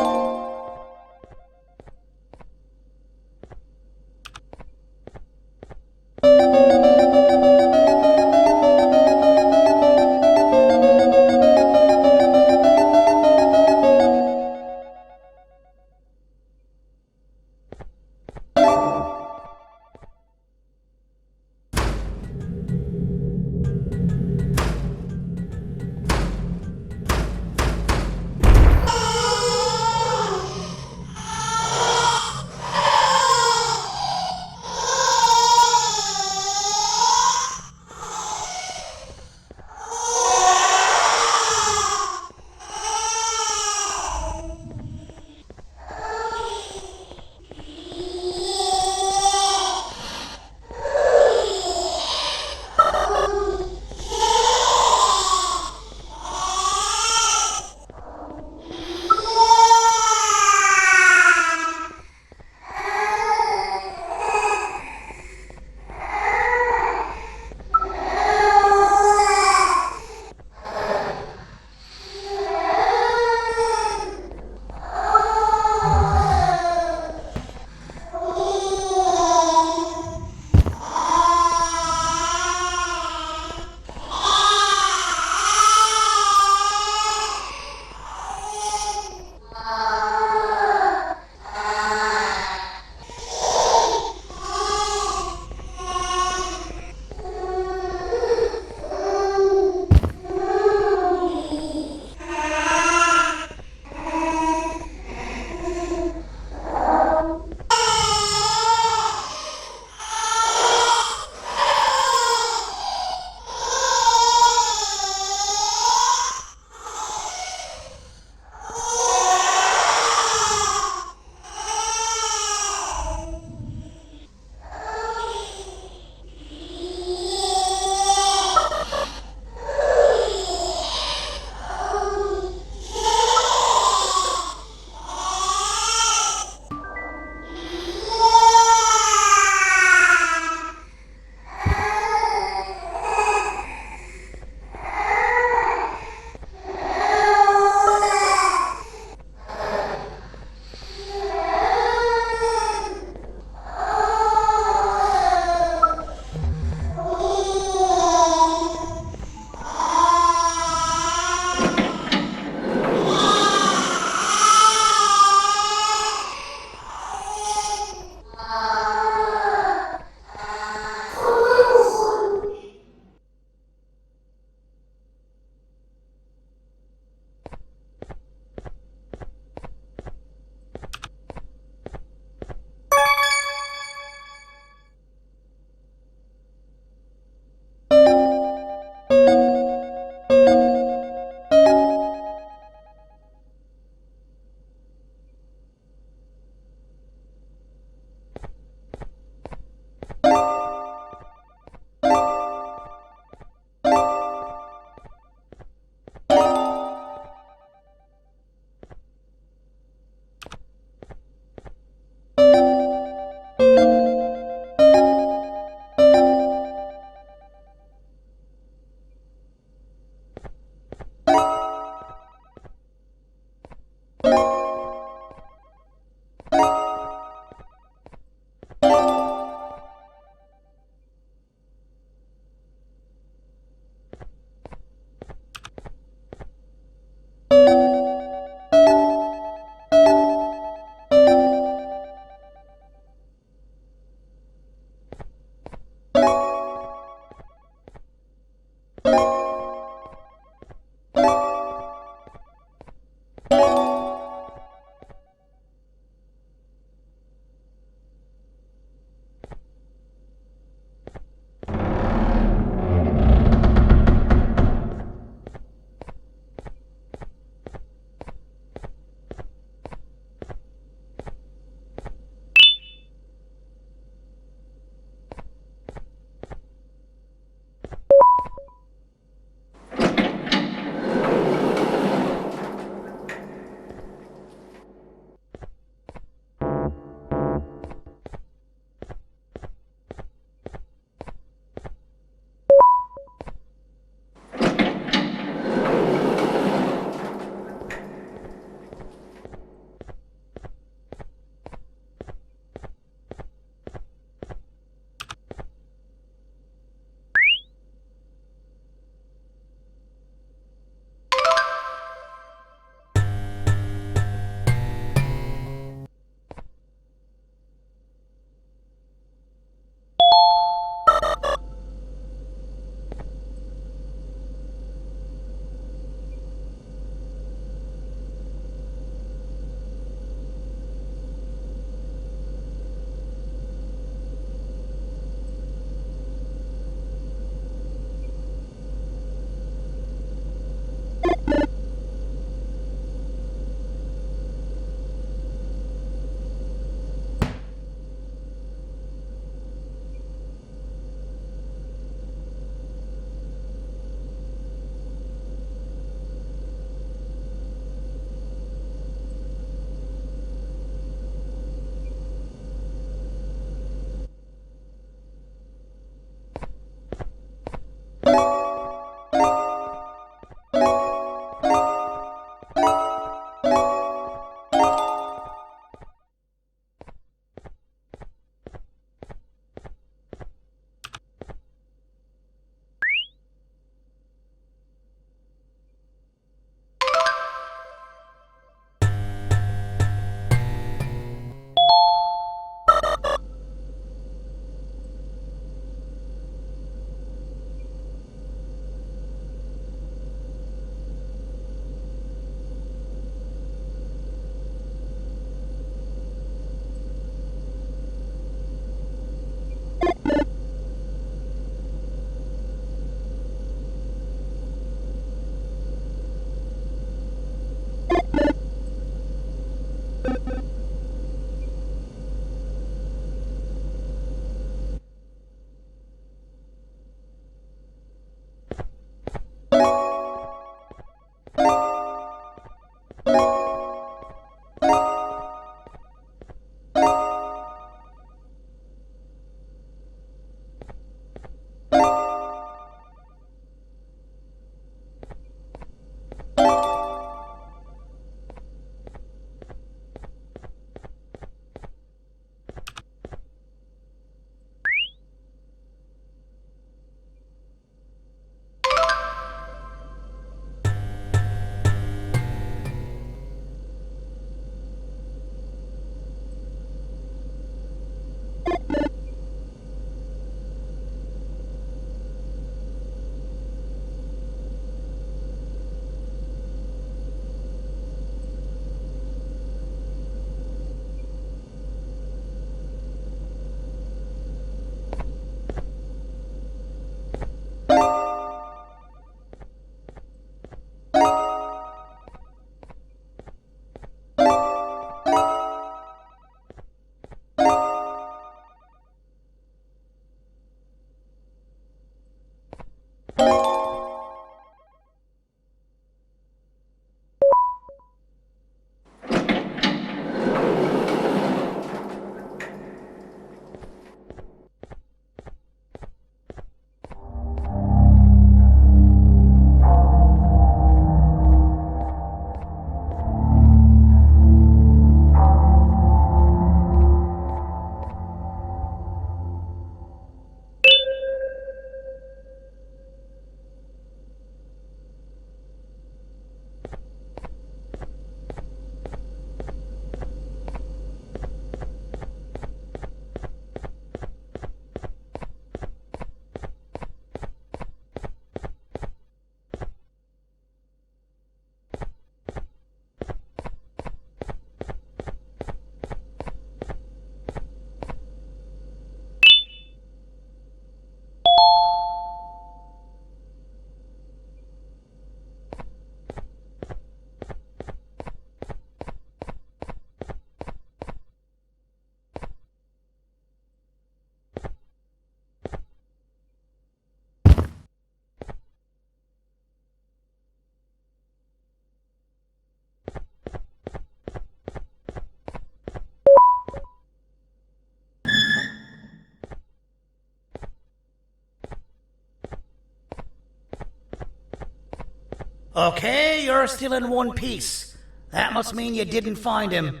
Okay, you're still in one piece. That must mean you didn't find him.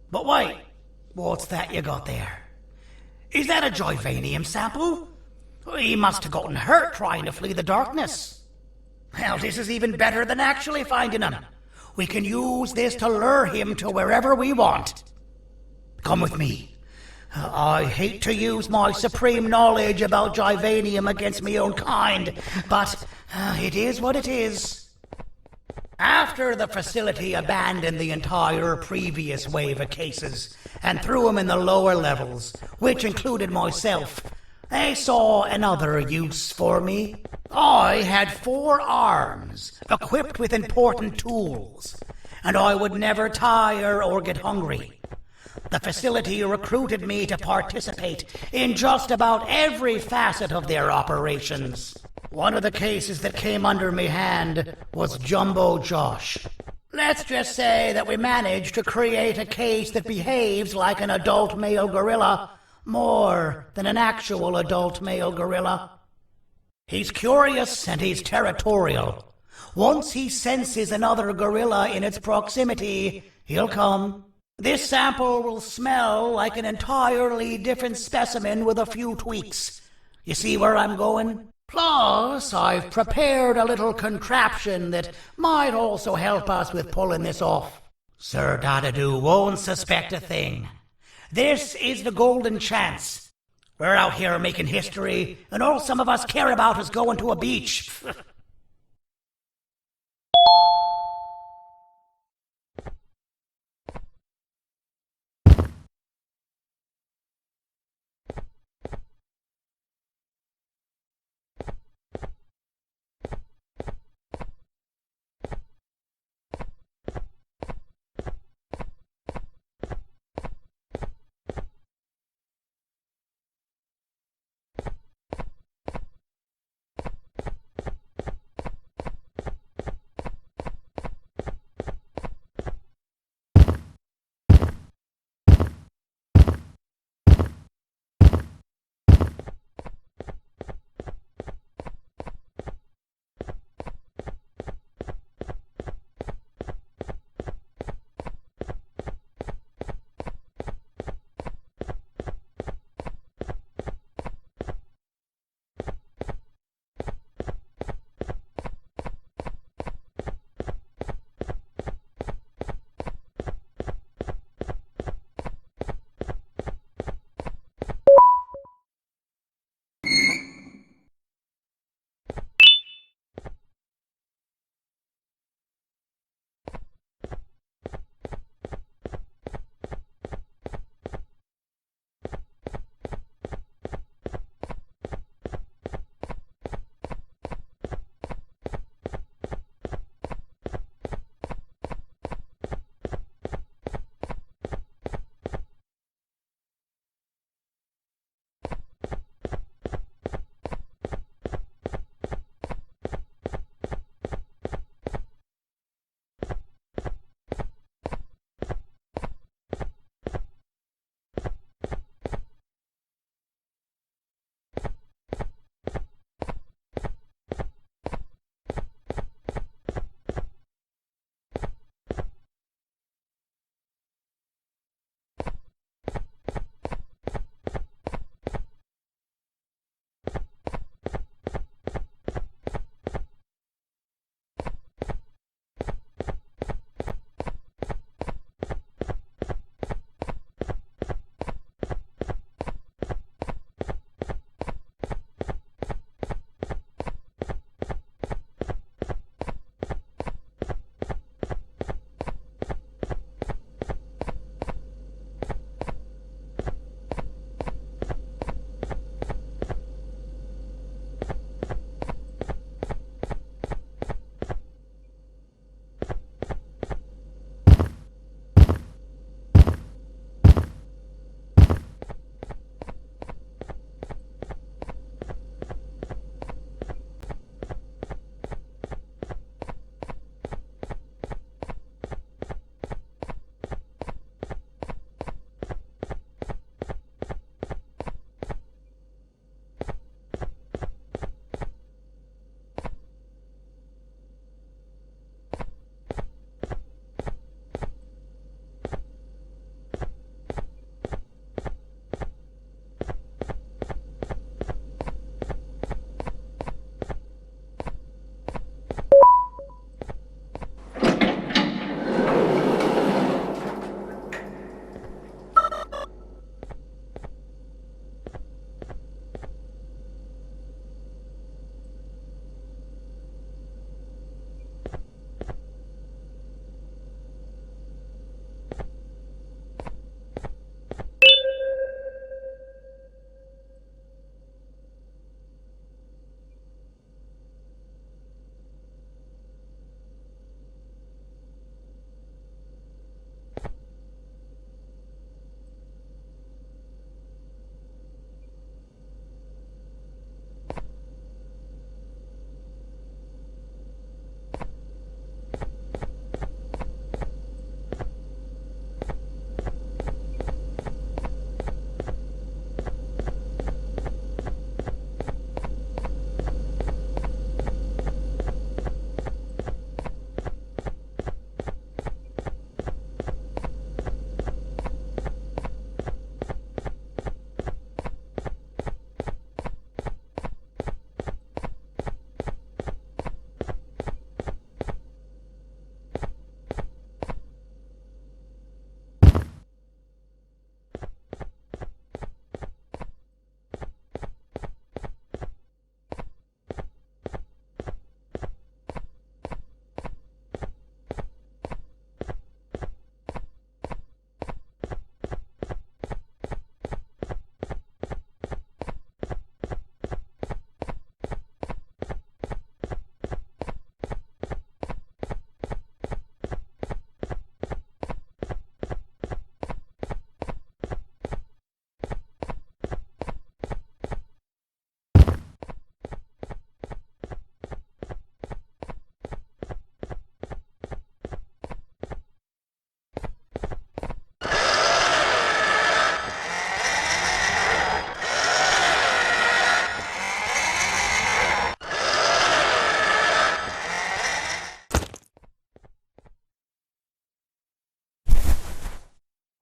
But wait, what's that you got there? Is that a Givanium sample? He must have gotten hurt trying to flee the darkness. Well, this is even better than actually finding him. We can use this to lure him to wherever we want. Come with me. I hate to use my supreme knowledge about Givanium against my own kind, but it is what it is. After the facility abandoned the entire previous wave of cases and threw them in the lower levels, which included myself, they saw another use for me. I had 4 arms, equipped with important tools, and I would never tire or get hungry. The facility recruited me to participate in just about every facet of their operations. One of the cases that came under me hand was Jumbo Josh. Let's just say that we managed to create a case that behaves like an adult male gorilla, more than an actual adult male gorilla. He's curious and he's territorial. Once he senses another gorilla in its proximity, he'll come. This sample will smell like an entirely different specimen with a few tweaks. You see where I'm going? Plus, I've prepared a little contraption that might also help us with pulling this off. Sir Dadadoo won't suspect a thing. This is the golden chance. We're out here making history, and all some of us care about is going to a beach.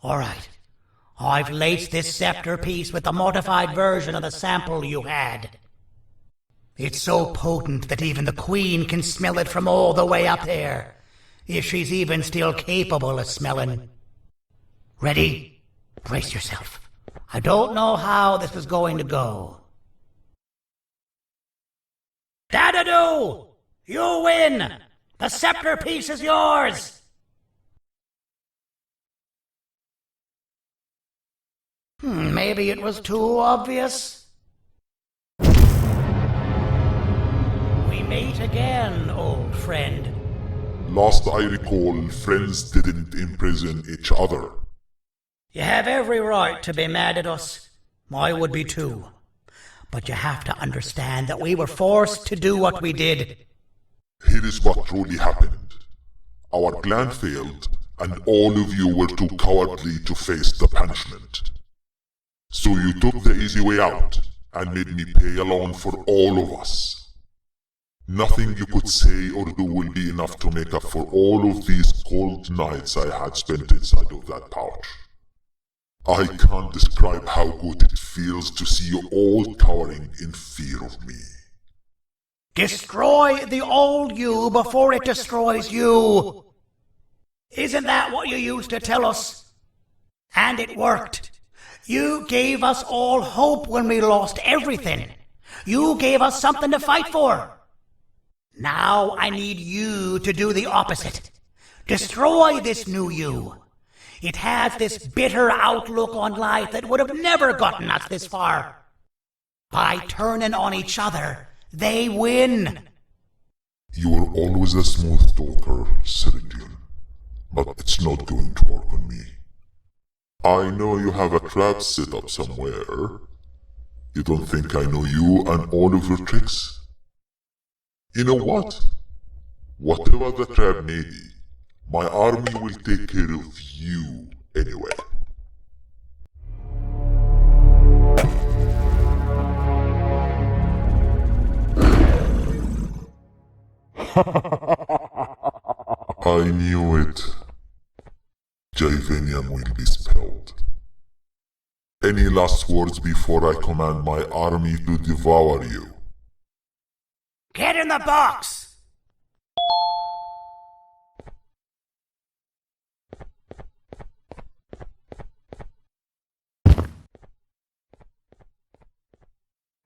Alright. I've laced this scepter piece with the modified version of the sample you had. It's so potent that even the Queen can smell it from all the way up there, if she's even still capable of smelling. Ready? Brace yourself. I don't know how this is going to go. Dadadoo! You win! The scepter piece is yours! Maybe it was too obvious? We meet again, old friend. Last I recall, friends didn't imprison each other. You have every right to be mad at us. I would be too. But you have to understand that we were forced to do what we did. Here is what truly happened. Our plan failed, and all of you were too cowardly to face the punishment. So you took the easy way out, and made me pay alone for all of us. Nothing you could say or do will be enough to make up for all of these cold nights I had spent inside of that pouch. I can't describe how good it feels to see you all cowering in fear of me. Destroy the old you before it destroys you. Isn't that what you used to tell us? And it worked. You gave us all hope when we lost everything. You gave us something to fight for. Now I need you to do the opposite. Destroy this new you. It has this bitter outlook on life that would have never gotten us this far. By turning on each other, they win. You were always a smooth talker, Ceridian, but it's not going to work on me. I know you have a trap set up somewhere. You don't think I know you and all of your tricks? You know what? Whatever the trap may be, my army will take care of you anyway. I knew it. Javanium will be spelled. Any last words before I command my army to devour you? Get in the box!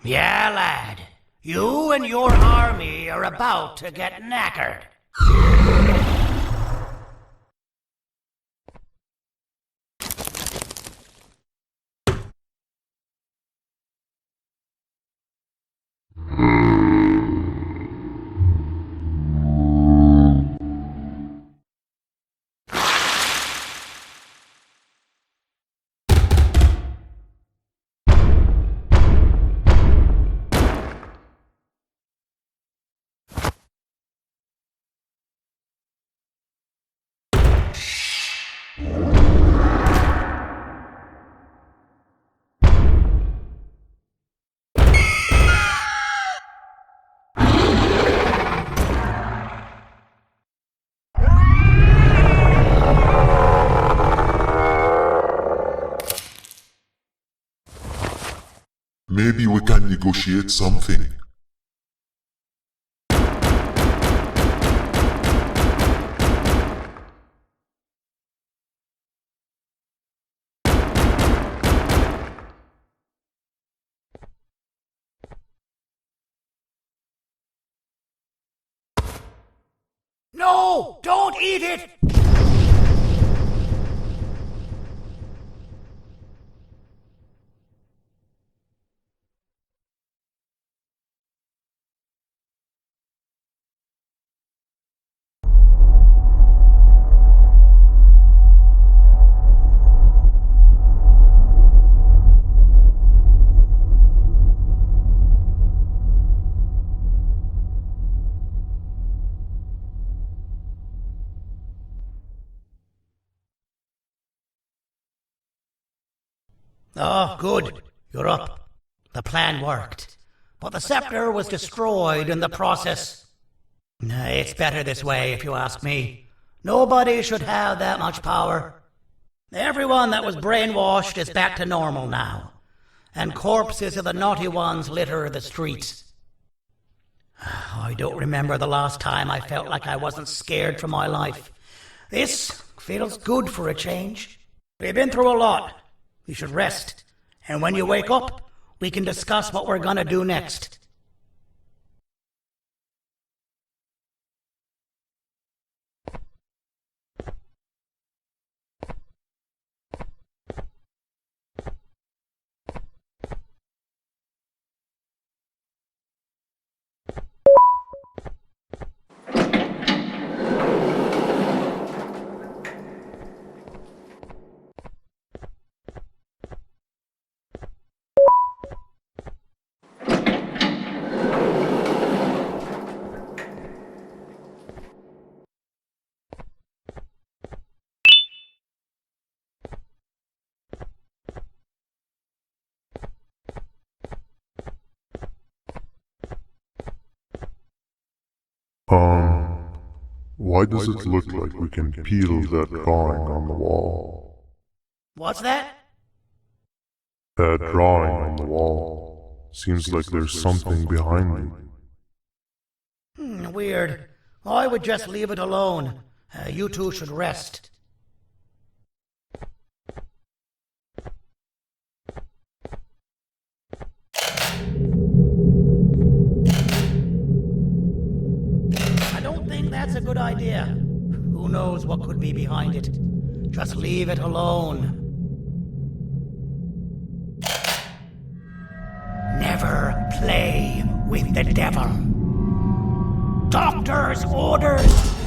Yeah, lad. You and your army are about to get knackered. Maybe we can negotiate something. No! Don't eat it! Oh, good. You're up. The plan worked. But the scepter was destroyed in the process. It's better this way, if you ask me. Nobody should have that much power. Everyone that was brainwashed is back to normal now, and corpses of the naughty ones litter the streets. I don't remember the last time I felt like I wasn't scared for my life. This feels good for a change. We've been through a lot. You should rest, and when you wake up, we can discuss what we're gonna do next. Why does it look like we can peel that drawing on the wall? What's that? That drawing on the wall. Seems like there's something behind it. Weird. I would just leave it alone. You two should rest. I don't think that's a good idea. Who knows what could be behind it? Just leave it alone. Never play with the devil. Doctor's orders!